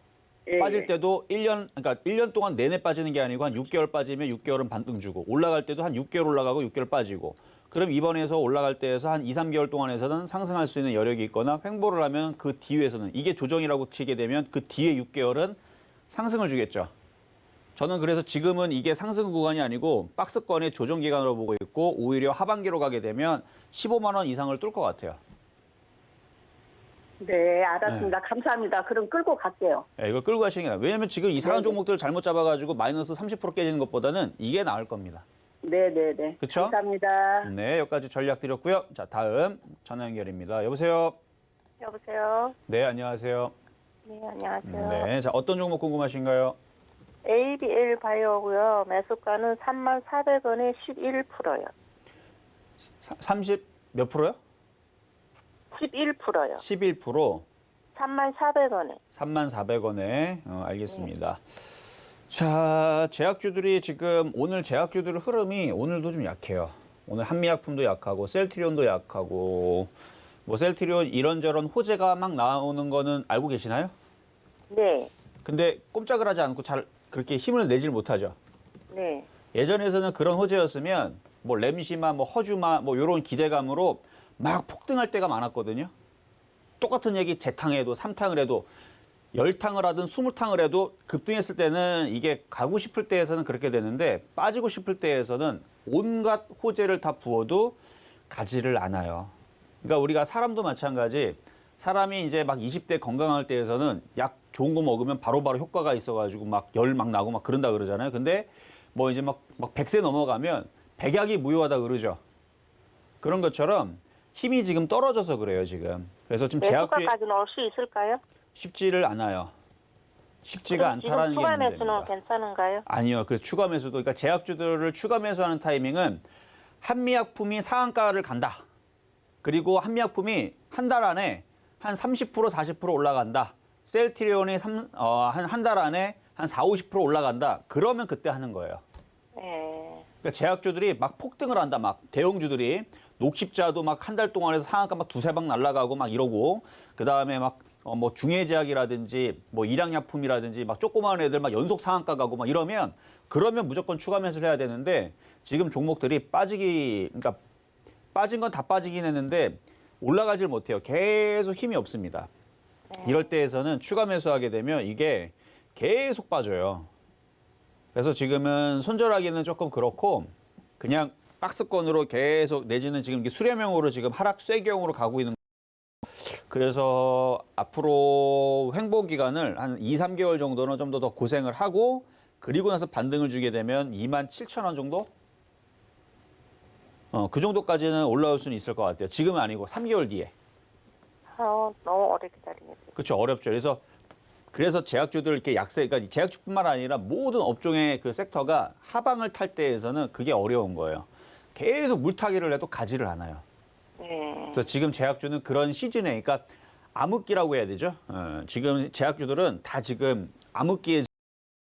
예, 빠질 때도 1년 동안 내내 빠지는 게 아니고 한 6개월 빠지면 6개월은 반등 주고 올라갈 때도 한 6개월 올라가고 6개월 빠지고 그럼 이번에서 올라갈 때에서 한 2, 3개월 동안에서는 상승할 수 있는 여력이 있거나 횡보를 하면 그 뒤에서는 이게 조정이라고 치게 되면 그 뒤에 6개월은 상승을 주겠죠. 저는 그래서 지금은 이게 상승 구간이 아니고 박스권의 조정 기간으로 보고 있고 오히려 하반기로 가게 되면 15만 원 이상을 뚫을 것 같아요. 네, 알았습니다. 감사합니다. 그럼 끌고 갈게요. 네, 이거 끌고 가시는 게 나아요. 왜냐면 지금 이상한 종목들을 잘못 잡아가지고 마이너스 30% 깨지는 것보다는 이게 나을 겁니다. 네네네. 그쵸? 감사합니다. 네, 여기까지 전략 드렸고요. 자, 다음 전화 연결입니다. 여보세요? 여보세요. 네, 안녕하세요. 네, 안녕하세요. 네, 자, 어떤 종목 궁금하신가요? ABL 바이오고요. 매수가는 34,400원에 11%요. 30 몇 프로요? 11%요. 11%. 34,400원에. 34,400원에 알겠습니다. 자, 제약주들이 지금 오늘 제약주들 흐름이 오늘도 좀 약해요. 오늘 한미약품도 약하고 셀트리온도 약하고 뭐 셀트리온 이런저런 호재가 막 나오는 거는 알고 계시나요? 네. 근데 꼼짝을 하지 않고 잘 그렇게 힘을 내질 못하죠. 네. 예전에서는 그런 호재였으면 뭐 램시마, 뭐 허주마, 뭐 이런 기대감으로 막 폭등할 때가 많았거든요. 똑같은 얘기 재탕 해도 3탕을 해도 10탕을 하든 20탕을 해도 급등했을 때는 이게 가고 싶을 때에서는 그렇게 되는데 빠지고 싶을 때에서는 온갖 호재를 다 부어도 가지를 않아요. 그러니까 우리가 사람도 마찬가지 사람이 이제 막 20대 건강할 때에서는 약 좋은 거 먹으면 바로바로 효과가 있어가지고 막 열 막 나고 막 그런다 그러잖아요. 근데 뭐 이제 막 100세 넘어가면 백약이 무효하다 그러죠. 그런 것처럼 힘이 지금 떨어져서 그래요, 지금. 그래서 지금 제약주에 매수가까지 넣을 수 있을까요? 쉽지를 않아요. 쉽지가 그럼 않다라는 게 지금 추가 문제입니다. 매수는 괜찮은가요? 아니요. 그래서 추가 매수도 그러니까 제약주들을 추가 매수하는 타이밍은 한미약품이 상한가를 간다. 그리고 한미약품이 한 달 안에 한 30% 40% 올라간다. 셀트리온이 한 달 안에 한 4, 50% 올라간다. 그러면 그때 하는 거예요. 네. 그러니까 제약주들이 막 폭등을 한다. 막 대형주들이 녹십자도 막 한 달 동안에서 상한가 막 두세 방 날아가고 막 이러고 그다음에 막 뭐 중해제약이라든지 뭐 일양약품이라든지 막 조그마한 애들 막 연속 상한가 가고 막 이러면 그러면 무조건 추가 매수를 해야 되는데 지금 종목들이 그러니까 빠진 건 다 빠지긴 했는데 올라가질 못해요. 계속 힘이 없습니다. 이럴 때에서는 추가 매수하게 되면 이게 계속 빠져요. 그래서 지금은 손절하기는 조금 그렇고 그냥 박스권으로 계속 내지는 지금 수렴형으로 지금 하락 쇠경으로 가고 있는 그래서 앞으로 횡보 기간을 한 2, 3개월 정도는 좀 더 고생을 하고 그리고 나서 반등을 주게 되면 27,000원 정도? 그 정도까지는 올라올 수는 있을 것 같아요. 지금은 아니고 3개월 뒤에. 너무 오래 기다리겠어요. 그렇죠. 어렵죠. 그래서 제약주들 이렇게 약세, 그러니까 제약주뿐만 아니라 모든 업종의 그 섹터가 하방을 탈 때에서는 그게 어려운 거예요. 계속 물타기를 해도 가지를 않아요. 네. 그래서 지금 제약주는 그런 시즌에, 그러니까 암흑기라고 해야 되죠. 지금 제약주들은 다 지금 암흑기의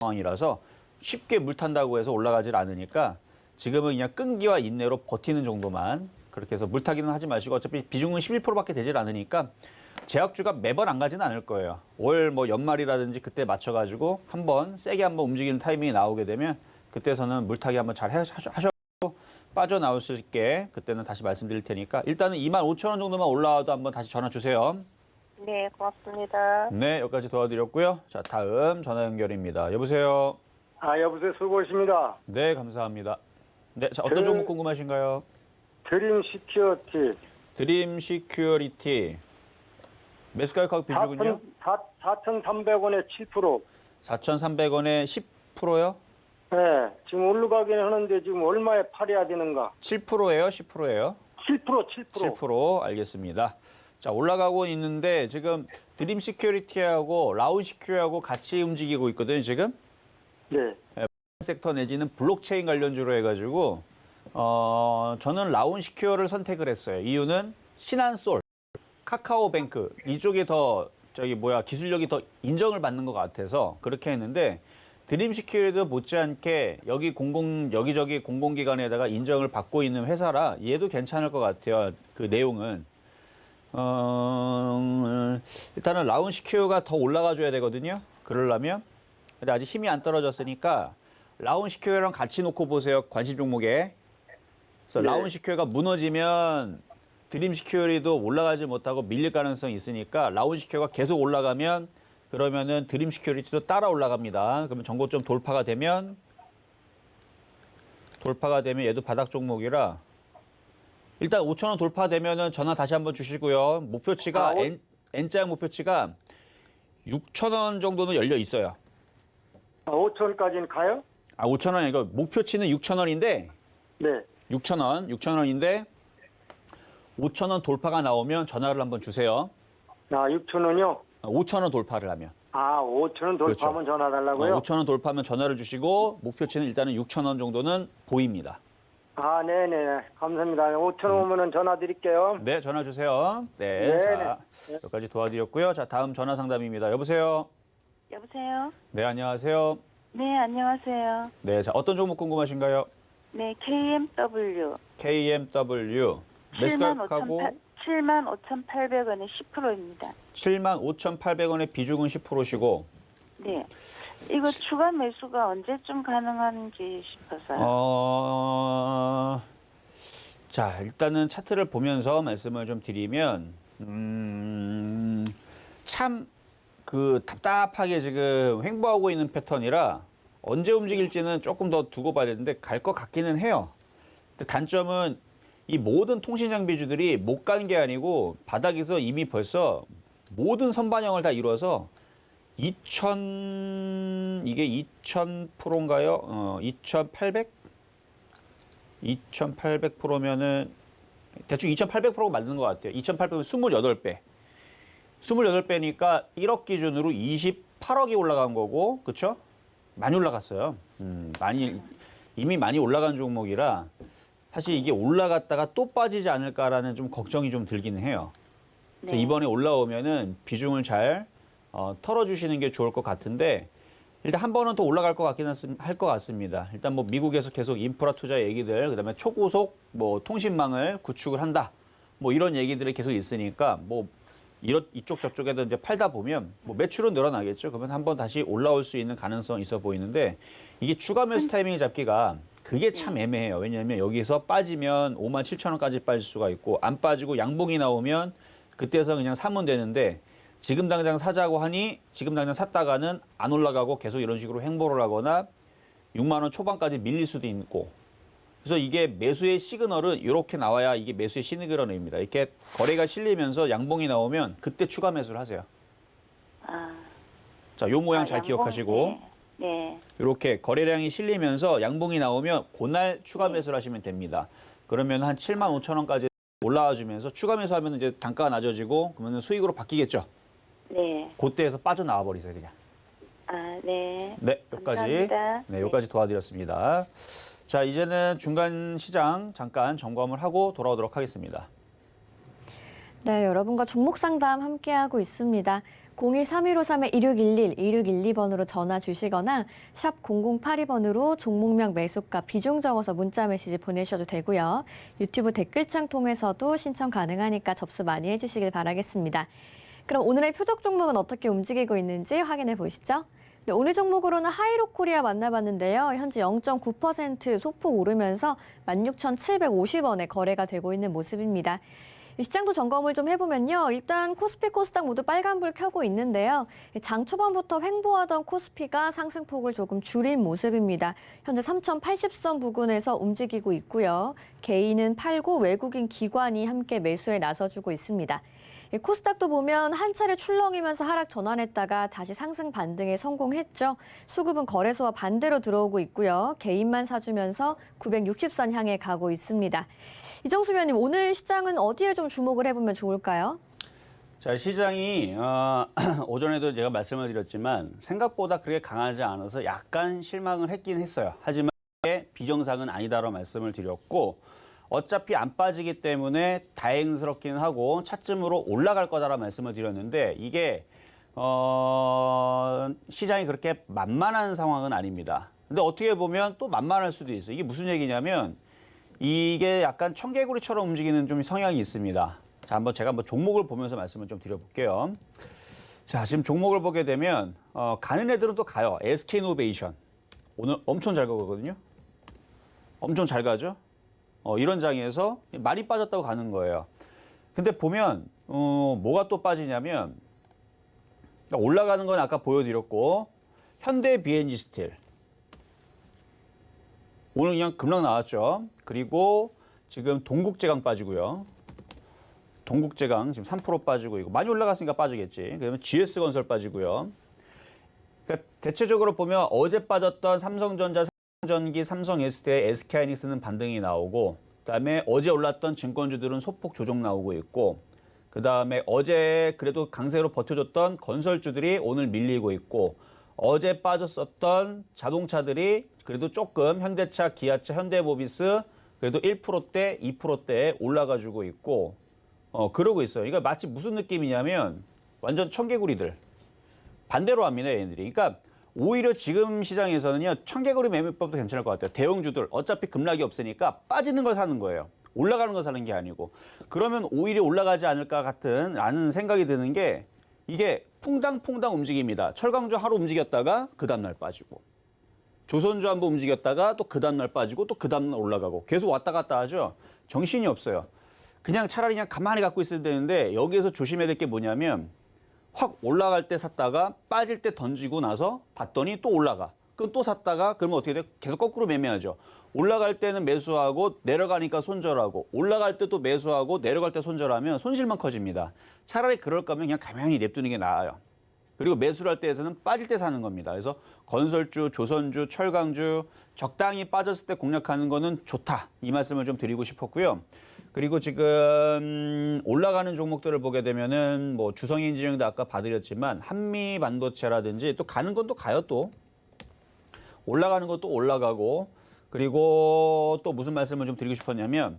상황이라서 쉽게 물 탄다고 해서 올라가질 않으니까 지금은 그냥 끈기와 인내로 버티는 정도만 그렇게 해서 물타기는 하지 마시고 어차피 비중은 11%밖에 되질 않으니까 제약주가 매번 안 가지는 않을 거예요. 올 뭐 연말이라든지 그때 맞춰가지고 세게 한번 움직이는 타이밍이 나오게 되면 그때서는 물타기 한번 잘 하셔. 빠져나올 수 있게 그때는 다시 말씀드릴 테니까 일단은 25,000원 정도만 올라와도 한번 다시 전화 주세요. 네, 고맙습니다. 네, 여기까지 도와드렸고요. 자, 다음 전화 연결입니다. 여보세요. 여보세요. 수고하십니다. 네, 감사합니다. 네, 자, 어떤 종목 궁금하신가요? 드림 시큐어티. 드림 시큐어리티. 매수가격 비중은요? 4,300원에 7%. 4,300원에 10%요? 네, 지금 올라가긴 하는데 지금 얼마에 팔아야 되는가? 7%예요? 10%예요? 7%. 7% 알겠습니다. 자, 올라가고 있는데 지금 드림 시큐리티하고 라운 시큐하고 같이 움직이고 있거든요, 지금. 네. 섹터 내지는 블록체인 관련주로 해가지고 저는 라운 시큐어를 선택을 했어요. 이유는 신한솔, 카카오뱅크 이쪽이 더 기술력이 더 인정을 받는 것 같아서 그렇게 했는데 드림 시큐리티도 못지않게 여기저기 공공기관에다가 인정을 받고 있는 회사라 얘도 괜찮을 것 같아요. 그 내용은. 일단은 라운 시큐어가 더 올라가 줘야 되거든요. 그러려면. 근데 아직 힘이 안 떨어졌으니까 라운 시큐어랑 같이 놓고 보세요. 관심 종목에. 그래서 네. 라운 시큐어가 무너지면 드림 시큐어리도 올라가지 못하고 밀릴 가능성이 있으니까 라운 시큐어가 계속 올라가면 그러면은 드림 시큐리티도 따라 올라갑니다. 그러면 전고점 돌파가 되면 얘도 바닥 종목이라 일단 5,000원 돌파되면은 전화 다시 한번 주시고요. 목표치가 N자 목표치가 6,000원 정도는 열려 있어요. 5,000원까지는 가요? 5,000원 이거 목표치는 6,000원인데 네. 6,000원인데 5,000원 돌파가 나오면 전화를 한번 주세요. 6,000원이요? 5,000원 돌파를 하면. 5,000원 돌파하면 전화 달라고요? 5,000원 돌파하면 전화를 주시고 목표치는 일단은 6,000원 정도는 보입니다. 네네. 감사합니다. 5,000원 오면은 전화 드릴게요. 네, 전화 주세요. 네, 네네. 자, 여기까지 도와드렸고요. 자, 다음 전화 상담입니다. 여보세요? 여보세요? 네, 안녕하세요. 네, 안녕하세요. 네, 자, 어떤 종목 궁금하신가요? 네, KMW. KMW. 매수가하고 75,800원에 10%입니다. 75,800원의 비중은 10%시고 네. 이거 추가 매수가 언제쯤 가능한지 싶어서요. 자, 일단은 차트를 보면서 말씀을 좀 드리면 참 그 답답하게 지금 횡보하고 있는 패턴이라 언제 움직일지는 조금 더 두고 봐야 되는데 갈 것 같기는 해요. 근데 단점은 이 모든 통신 장비주들이 못 간 게 아니고 바닥에서 이미 벌써 모든 선반영을 다 이뤄서 이게 2,000%인가요? 2,800? 2,800%면은 대충 2,800%가 맞는 것 같아요. 2,800은 28배. 28배니까 1억 기준으로 28억이 올라간 거고, 그렇죠? 많이 올라갔어요. 이미 많이 올라간 종목이라 사실 이게 올라갔다가 또 빠지지 않을까라는 좀 걱정이 좀 들기는 해요. 그래서 네. 이번에 올라오면은 비중을 잘 털어주시는 게 좋을 것 같은데 일단 한 번은 더 올라갈 것 같기는 할 것 같습니다. 일단 뭐 미국에서 계속 인프라 투자 얘기들, 그다음에 초고속 뭐 통신망을 구축을 한다, 뭐 이런 얘기들이 계속 있으니까 뭐 이쪽 저쪽에도 이제 팔다 보면 뭐 매출은 늘어나겠죠. 그러면 한번 다시 올라올 수 있는 가능성이 있어 보이는데 이게 추가 매수 타이밍 잡기가 그게 참 애매해요. 왜냐하면 여기서 빠지면 57,000원까지 빠질 수가 있고 안 빠지고 양봉이 나오면 그때서 그냥 사면 되는데 지금 당장 사자고 하니 지금 당장 샀다가는 안 올라가고 계속 이런 식으로 횡보를 하거나 6만 원 초반까지 밀릴 수도 있고 그래서 이게 매수의 시그널은 이렇게 나와야 이게 매수의 시그널입니다. 이렇게 거래가 실리면서 양봉이 나오면 그때 추가 매수를 하세요. 자, 요 모양 잘 기억하시고 네. 이렇게 거래량이 실리면서 양봉이 나오면 그날 추가 매수를 하시면 됩니다. 그러면 한 75,000원까지 올라와 주면서 추가 매수하면 이제 단가가 낮아지고 그러면 수익으로 바뀌겠죠. 네. 그때에서 빠져나와 버리세요, 그냥. 네. 네, 여기까지. 감사합니다. 네, 여기까지 도와드렸습니다. 자, 이제는 중간 시장 잠깐 점검을 하고 돌아오도록 하겠습니다. 네, 여러분과 종목 상담 함께하고 있습니다. 02-3153-2611, 2612번으로 전화 주시거나 샵 0082번으로 종목명 매수가 비중 적어서 문자 메시지 보내셔도 되고요. 유튜브 댓글창 통해서도 신청 가능하니까 접수 많이 해주시길 바라겠습니다. 그럼 오늘의 표적 종목은 어떻게 움직이고 있는지 확인해 보시죠. 네, 오늘 종목으로는 하이로코리아 만나봤는데요. 현재 0.9% 소폭 오르면서 16,750원에 거래가 되고 있는 모습입니다. 시장도 점검을 좀 해보면요. 일단 코스피, 코스닥 모두 빨간불 켜고 있는데요. 장 초반부터 횡보하던 코스피가 상승폭을 조금 줄인 모습입니다. 현재 3,080선 부근에서 움직이고 있고요. 개인은 팔고 외국인 기관이 함께 매수에 나서주고 있습니다. 코스닥도 보면 한 차례 출렁이면서 하락 전환했다가 다시 상승 반등에 성공했죠. 수급은 거래소와 반대로 들어오고 있고요. 개인만 사주면서 960선 향해 가고 있습니다. 이정수 위원님, 오늘 시장은 어디에 좀 주목을 해보면 좋을까요? 자, 시장이 오전에도 제가 말씀을 드렸지만 생각보다 그렇게 강하지 않아서 약간 실망을 했긴 했어요. 하지만 비정상은 아니다라고 말씀을 드렸고 어차피 안 빠지기 때문에 다행스럽긴 하고 차츰으로 올라갈 거다라고 말씀을 드렸는데 이게 시장이 그렇게 만만한 상황은 아닙니다. 근데 어떻게 보면 또 만만할 수도 있어요. 이게 무슨 얘기냐면 이게 약간 청개구리처럼 움직이는 좀 성향이 있습니다. 자, 제가 한번 종목을 보면서 말씀을 좀 드려볼게요. 자, 지금 종목을 보게 되면 가는 애들은 또 가요. SK이노베이션 오늘 엄청 잘 가거든요. 엄청 잘 가죠. 이런 장에서 많이 빠졌다고 가는 거예요. 근데 보면 뭐가 또 빠지냐면 올라가는 건 아까 보여드렸고 현대 BNG 스틸 오늘 그냥 급락 나왔죠. 그리고 지금 동국제강 빠지고요. 동국제강 지금 3% 빠지고 이거 많이 올라갔으니까 빠지겠지. 그러면 GS건설 빠지고요. 그러니까 대체적으로 보면 어제 빠졌던 삼성전자, 삼성전기, 삼성SDI, SK하이닉스는 반등이 나오고 그다음에 어제 올랐던 증권주들은 소폭 조정 나오고 있고 그다음에 어제 그래도 강세로 버텨줬던 건설주들이 오늘 밀리고 있고 어제 빠졌었던 자동차들이 그래도 조금 현대차, 기아차, 현대모비스 그래도 1%대, 2%대에 올라가지고 있고 그러고 있어요. 이거 마치 무슨 느낌이냐면 완전 청개구리들. 반대로 합니다, 얘네들이. 그러니까 오히려 지금 시장에서는요. 청개구리 매매법도 괜찮을 것 같아요. 대형주들 어차피 급락이 없으니까 빠지는 걸 사는 거예요. 올라가는 거 사는 게 아니고. 그러면 오히려 올라가지 않을까 같은 라는 생각이 드는 게 이게 퐁당퐁당 움직입니다. 철강주 하루 움직였다가 그 다음날 빠지고 조선주 한번 움직였다가 또 그 다음날 빠지고 또 그 다음날 올라가고 계속 왔다 갔다 하죠. 정신이 없어요. 그냥 차라리 그냥 가만히 갖고 있어야 되는데 여기에서 조심해야 될 게 뭐냐면 확 올라갈 때 샀다가 빠질 때 던지고 나서 봤더니 또 올라가. 그럼 또 샀다가 그러면 어떻게 돼? 계속 거꾸로 매매하죠. 올라갈 때는 매수하고 내려가니까 손절하고 올라갈 때 또 매수하고 내려갈 때 손절하면 손실만 커집니다. 차라리 그럴 거면 그냥 가만히 냅두는 게 나아요. 그리고 매수를 할 때에서는 빠질 때 사는 겁니다. 그래서 건설주, 조선주, 철강주 적당히 빠졌을 때 공략하는 거는 좋다. 이 말씀을 좀 드리고 싶었고요. 그리고 지금 올라가는 종목들을 보게 되면은 뭐 주성인지능도 아까 봐드렸지만 한미 반도체라든지 또 가는 건 또 가요 또. 올라가는 것도 올라가고 그리고 또 무슨 말씀을 좀 드리고 싶었냐면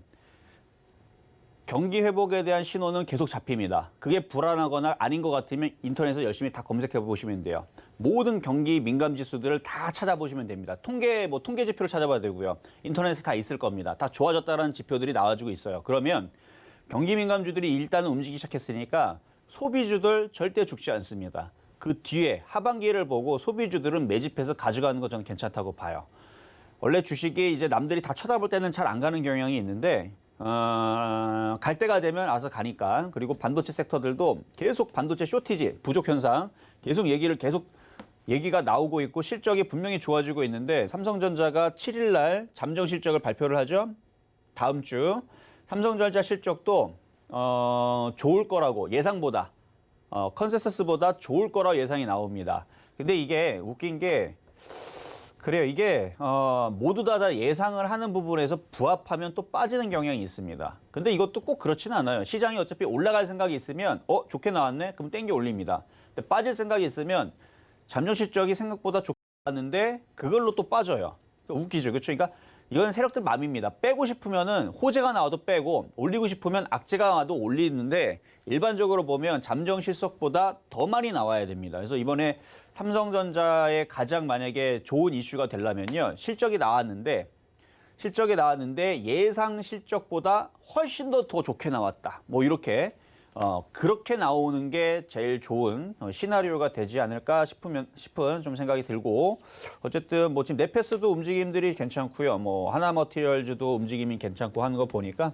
경기 회복에 대한 신호는 계속 잡힙니다. 그게 불안하거나 아닌 것 같으면 인터넷에서 열심히 다 검색해 보시면 돼요. 모든 경기 민감 지수들을 다 찾아보시면 됩니다. 통계 지표를 찾아봐야 되고요. 인터넷에 다 있을 겁니다. 다 좋아졌다는 지표들이 나와주고 있어요. 그러면 경기 민감주들이 일단은 움직이기 시작했으니까 소비주들 절대 죽지 않습니다. 그 뒤에 하반기를 보고 소비주들은 매집해서 가져가는 거 저는 괜찮다고 봐요. 원래 주식이 이제 남들이 다 쳐다볼 때는 잘 안 가는 경향이 있는데 갈 때가 되면 알아서 가니까. 그리고 반도체 섹터들도 계속 반도체 쇼티지, 부족 현상 계속 얘기가 나오고 있고 실적이 분명히 좋아지고 있는데 삼성전자가 7일 날 잠정 실적을 발표를 하죠. 다음 주 삼성전자 실적도 좋을 거라고 예상보다 컨센서스보다 좋을 거라고 예상이 나옵니다. 근데 이게 웃긴 게 그래요. 이게 모두 다 예상을 하는 부분에서 부합하면 또 빠지는 경향이 있습니다. 근데 이것도 꼭 그렇지는 않아요. 시장이 어차피 올라갈 생각이 있으면 좋게 나왔네? 그럼 땡겨 올립니다. 근데 빠질 생각이 있으면 잠정 실적이 생각보다 좋게 나왔는데 그걸로 또 빠져요. 그러니까 웃기죠. 그렇죠? 그러니까 이건 세력들 맘입니다. 빼고 싶으면은 호재가 나와도 빼고 올리고 싶으면 악재가 나와도 올리는데 일반적으로 보면 잠정 실적보다 더 많이 나와야 됩니다. 그래서 이번에 삼성전자의 가장 만약에 좋은 이슈가 되려면요. 실적이 나왔는데 예상 실적보다 훨씬 더 좋게 나왔다. 뭐 이렇게 그렇게 나오는 게 제일 좋은 시나리오가 되지 않을까 싶은 좀 생각이 들고 어쨌든 뭐 지금 네페스도 움직임들이 괜찮고요. 뭐 하나머티리얼즈도 움직임이 괜찮고 하는 거 보니까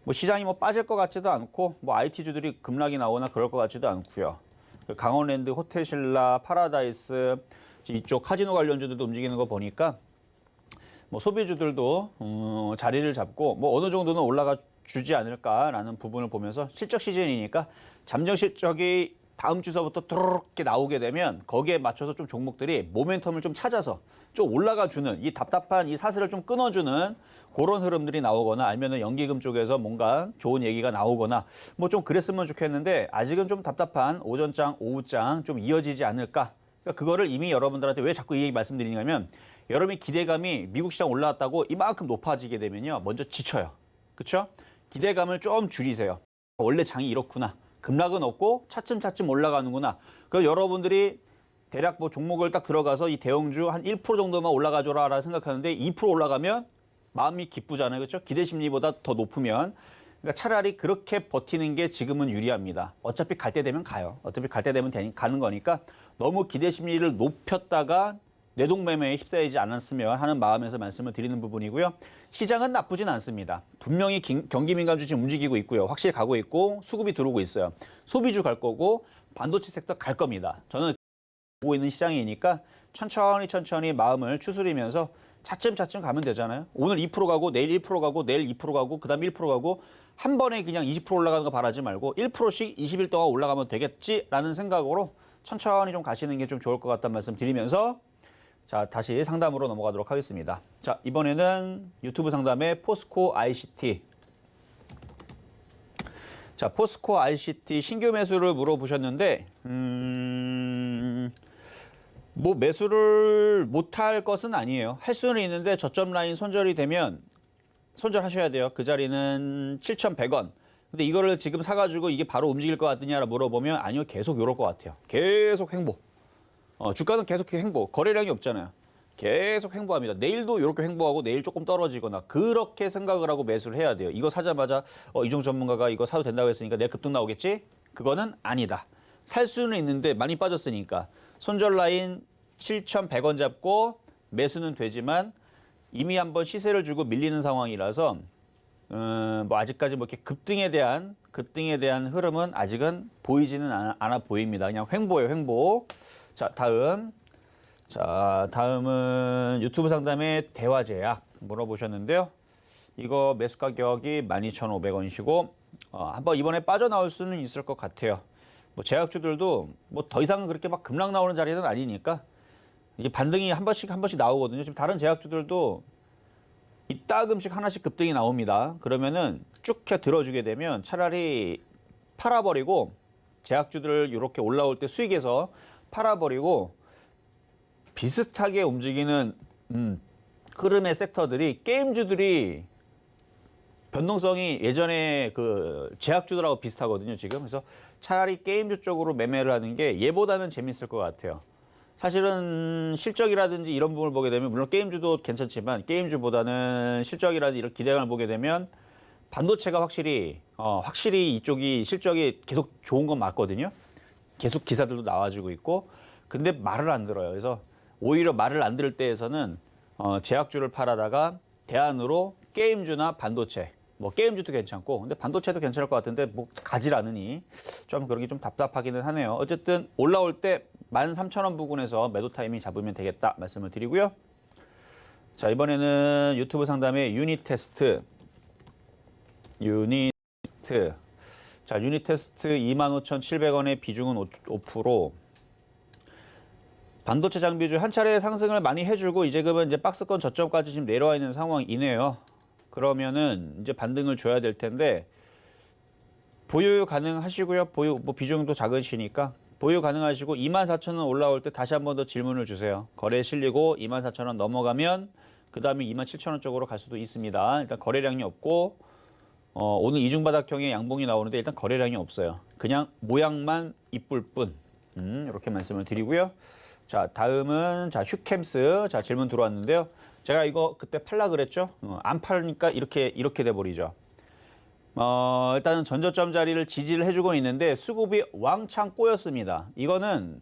뭐 시장이 뭐 빠질 것 같지도 않고 뭐 IT주들이 급락이 나오나 그럴 것 같지도 않고요. 강원랜드, 호텔신라, 파라다이스 이쪽 카지노 관련주들도 움직이는 거 보니까 뭐 소비주들도 자리를 잡고 뭐 어느 정도는 올라가 주지 않을까라는 부분을 보면서 실적 시즌이니까 잠정 실적이 다음 주서부터 뚜루룩 이렇게 나오게 되면 거기에 맞춰서 좀 종목들이 모멘텀을 좀 찾아서 좀 올라가 주는 이 답답한 이 사슬을 좀 끊어주는 그런 흐름들이 나오거나 아니면은 연기금 쪽에서 뭔가 좋은 얘기가 나오거나 뭐 좀 그랬으면 좋겠는데 아직은 좀 답답한 오전장, 오후장 좀 이어지지 않을까. 그러니까 그거를 이미 여러분들한테 왜 자꾸 이 얘기 말씀드리냐면 여러분의 기대감이 미국 시장 올라왔다고 이만큼 높아지게 되면요. 먼저 지쳐요. 그렇죠? 기대감을 좀 줄이세요. 원래 장이 이렇구나. 급락은 없고 차츰차츰 올라가는구나. 그래서 여러분들이 대략 뭐 종목을 딱 들어가서 이 대형주 한 1% 정도만 올라가줘라 생각하는데 2% 올라가면 마음이 기쁘잖아요. 그렇죠? 기대 심리보다 더 높으면. 그러니까 차라리 그렇게 버티는 게 지금은 유리합니다. 어차피 갈 때 되면 가요. 어차피 갈 때 되면 가는 거니까 너무 기대 심리를 높였다가 뇌동매매에 휩싸이지 않았으면 하는 마음에서 말씀을 드리는 부분이고요. 시장은 나쁘진 않습니다. 분명히 경기 민감주 지금 움직이고 있고요. 확실히 가고 있고 수급이 들어오고 있어요. 소비주 갈 거고 반도체 섹터 갈 겁니다. 저는 보고 있는 시장이니까 천천히 마음을 추스리면서 차츰차츰 가면 되잖아요. 오늘 2% 가고 내일 1% 가고 내일 2% 가고 그다음 1% 가고 한 번에 그냥 20% 올라가는 거 바라지 말고 1%씩 20일 동안 올라가면 되겠지라는 생각으로 천천히 좀 가시는 게 좀 좋을 것 같다는 말씀 드리면서 자, 다시 상담으로 넘어가도록 하겠습니다. 자, 이번에는 유튜브 상담의 포스코 ICT. 자, 포스코 ICT 신규 매수를 물어보셨는데, 뭐 매수를 못할 것은 아니에요. 할 수는 있는데 저점 라인 손절이 되면 손절하셔야 돼요. 그 자리는 7,100원. 근데 이거를 지금 사가지고 이게 바로 움직일 것 같느냐라 물어보면 아니요, 계속 이럴 것 같아요. 계속 횡보. 주가는 계속 횡보. 거래량이 없잖아요. 계속 횡보합니다. 내일도 이렇게 횡보하고 내일 조금 떨어지거나 그렇게 생각을 하고 매수를 해야 돼요. 이거 사자마자 이종수 전문가가 이거 사도 된다고 했으니까 내일 급등 나오겠지? 그거는 아니다. 살 수는 있는데 많이 빠졌으니까. 손절 라인 7,100원 잡고 매수는 되지만 이미 한번 시세를 주고 밀리는 상황이라서 뭐 아직까지 뭐 이렇게 급등에 대한 흐름은 아직은 보이지는 않아 보입니다. 그냥 횡보예요, 횡보. 자, 다음은 유튜브 상담의 대화제약 물어보셨는데요. 이거 매수 가격이 12,500원이시고 한번 이번에 빠져나올 수는 있을 것 같아요. 뭐 제약주들도 뭐 더 이상 그렇게 막 급락 나오는 자리는 아니니까 이게 반등이 한 번씩 나오거든요. 지금 다른 제약주들도 이따금씩 하나씩 급등이 나옵니다. 그러면은 쭉 들어주게 되면 차라리 팔아버리고 제약주들을 이렇게 올라올 때 수익에서 팔아버리고 비슷하게 움직이는 흐름의 섹터들이 게임주들이 변동성이 예전에 그 제약주들하고 비슷하거든요, 지금. 그래서 차라리 게임주 쪽으로 매매를 하는 게 얘보다는 재밌을 것 같아요. 사실은 실적이라든지 이런 부분을 보게 되면 물론 게임주도 괜찮지만 게임주보다는 실적이라든지 이런 기대감을 보게 되면 반도체가 확실히 이쪽이 실적이 계속 좋은 건 맞거든요. 계속 기사들도 나와주고 있고 근데 말을 안 들어요. 그래서 오히려 말을 안 들을 때에서는 제약주를 팔아다가 대안으로 게임주나 반도체 뭐 게임주도 괜찮고 근데 반도체도 괜찮을 것 같은데 뭐 가질 않으니 좀 그러기 좀 답답하기는 하네요. 어쨌든 올라올 때 13,000원 부근에서 매도 타이밍 잡으면 되겠다 말씀을 드리고요. 자, 이번에는 유튜브 상담의 유니테스트. 자, 유니테스트 25,700원의 비중은 5%. 반도체 장비주 한 차례 상승을 많이 해주고 이제 박스권 저점까지 지금 내려와 있는 상황이네요. 그러면은 이제 반등을 줘야 될 텐데 보유 가능하시고요. 보유 뭐 비중도 작으시니까 보유 가능하시고 24,000원 올라올 때 다시 한 번 더 질문을 주세요. 거래 실리고 24,000원 넘어가면 그 다음에 27,000원 쪽으로 갈 수도 있습니다. 일단 거래량이 없고 오늘 이중바닥형의 양봉이 나오는데 일단 거래량이 없어요. 그냥 모양만 이쁠 뿐. 이렇게 말씀을 드리고요. 자, 다음은 휴캠스. 자, 질문 들어왔는데요. 제가 이거 그때 팔라 그랬죠? 안 팔니까 이렇게 돼버리죠. 일단은 전저점 자리를 지지를 해주고 있는데 수급이 왕창 꼬였습니다. 이거는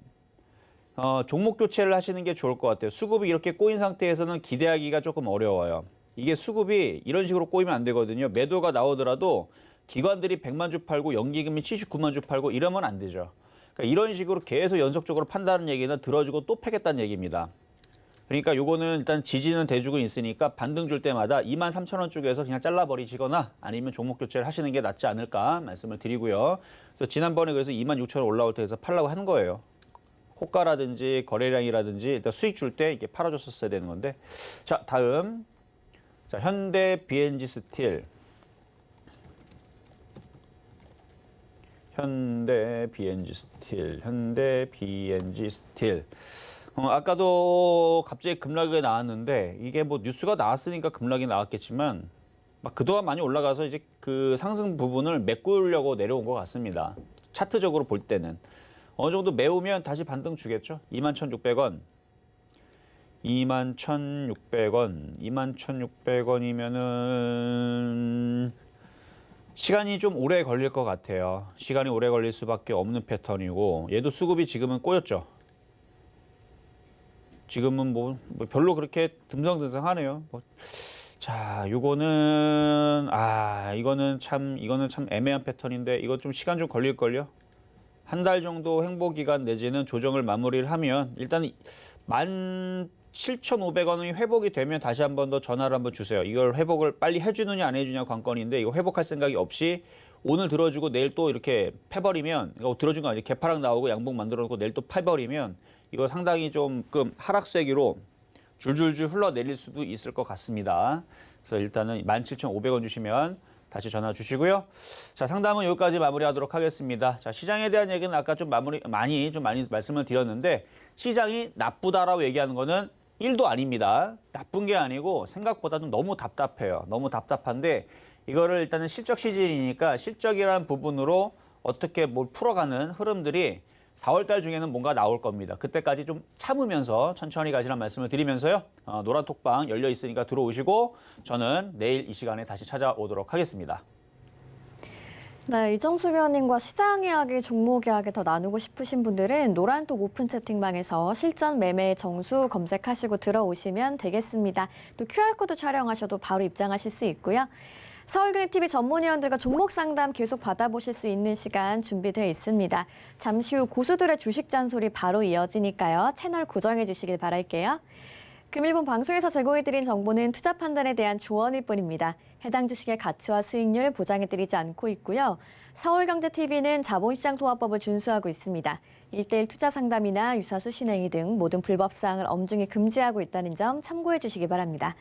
종목 교체를 하시는 게 좋을 것 같아요. 수급이 이렇게 꼬인 상태에서는 기대하기가 조금 어려워요. 이게 수급이 이런 식으로 꼬이면 안 되거든요. 매도가 나오더라도 기관들이 100만 주 팔고 연기금이 79만 주 팔고 이러면 안 되죠. 그러니까 이런 식으로 계속 연속적으로 판다는 얘기는 들어주고 또 패겠다는 얘기입니다. 그러니까 요거는 일단 지지는 대주고 있으니까 반등 줄 때마다 23,000원 쪽에서 그냥 잘라버리시거나 아니면 종목 교체를 하시는 게 낫지 않을까 말씀을 드리고요. 그래서 지난번에 그래서 26,000원 올라올 때 해서 팔라고 한 거예요. 호가라든지 거래량이라든지 일단 수익 줄 때 이게 팔아줬었어야 되는 건데. 자, 다음. 자, 현대 BNG 스틸. 현대 BNG 스틸. 아까도 갑자기 급락이 나왔는데 이게 뭐 뉴스가 나왔으니까 급락이 나왔겠지만 막 그동안 많이 올라가서 이제 그 상승 부분을 메꾸려고 내려온 것 같습니다. 차트적으로 볼 때는. 어느 정도 메우면 다시 반등 주겠죠. 21,600원. 21,600원. 21,600원이면은 시간이 좀 오래 걸릴 것 같아요. 시간이 오래 걸릴 수밖에 없는 패턴이고 얘도 수급이 지금은 꼬였죠. 지금은 뭐 별로 그렇게 듬성듬성하네요. 자, 요거는 이거는 참 애매한 패턴인데 이거 좀 시간 좀 걸릴걸요. 한 달 정도 행보 기간 내지는 조정을 마무리를 하면 일단 17,500원이 회복이 되면 다시 한 번 더 전화를 한번 주세요. 이걸 회복을 빨리 해주느냐 안 해주냐 관건인데 이거 회복할 생각이 없이 오늘 들어주고 내일 또 이렇게 패버리면 이거 들어준 거 아니죠. 개파락 나오고 양봉 만들어 놓고 내일 또 패버리면 이거 상당히 조금 하락세기로 줄줄줄 흘러내릴 수도 있을 것 같습니다. 그래서 일단은 17,500원 주시면 다시 전화 주시고요. 자, 상담은 여기까지 마무리하도록 하겠습니다. 자, 시장에 대한 얘기는 아까 좀 많이 말씀을 드렸는데 시장이 나쁘다라고 얘기하는 거는 1도 아닙니다. 나쁜 게 아니고 생각보다는 너무 답답해요. 너무 답답한데 이거를 일단은 실적 시즌이니까 실적이라는 부분으로 어떻게 뭘 풀어가는 흐름들이 4월 달 중에는 뭔가 나올 겁니다. 그때까지 좀 참으면서 천천히 가시라는 말씀을 드리면서요. 노란 톡방 열려 있으니까 들어오시고 저는 내일 이 시간에 다시 찾아오도록 하겠습니다. 네, 이정수 위원님과 시장 이야기, 종목 이야기 더 나누고 싶으신 분들은 노란톡 오픈 채팅방에서 실전 매매 정수 검색하시고 들어오시면 되겠습니다. 또 QR코드 촬영하셔도 바로 입장하실 수 있고요. 서울금융TV 전문위원들과 종목 상담 계속 받아보실 수 있는 시간 준비되어 있습니다. 잠시 후 고수들의 주식 잔소리 바로 이어지니까요. 채널 고정해 주시길 바랄게요. 금일본 방송에서 제공해드린 정보는 투자 판단에 대한 조언일 뿐입니다. 해당 주식의 가치와 수익률 보장해드리지 않고 있고요. 서울경제TV는 자본시장통화법을 준수하고 있습니다. 1:1 투자 상담이나 유사수 신행위 등 모든 불법 사항을 엄중히 금지하고 있다는 점 참고해 주시기 바랍니다.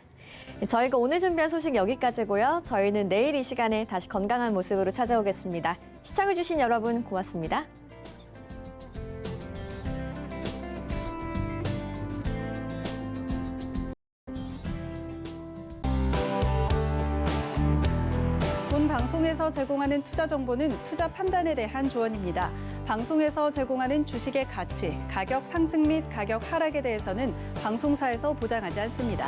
저희가 오늘 준비한 소식 여기까지고요. 저희는 내일 이 시간에 다시 건강한 모습으로 찾아오겠습니다. 시청해주신 여러분 고맙습니다. 본 방송에서 제공하는 투자 정보는 투자 판단에 대한 조언입니다. 방송에서 제공하는 주식의 가치, 가격 상승 및 가격 하락에 대해서는 방송사에서 보장하지 않습니다.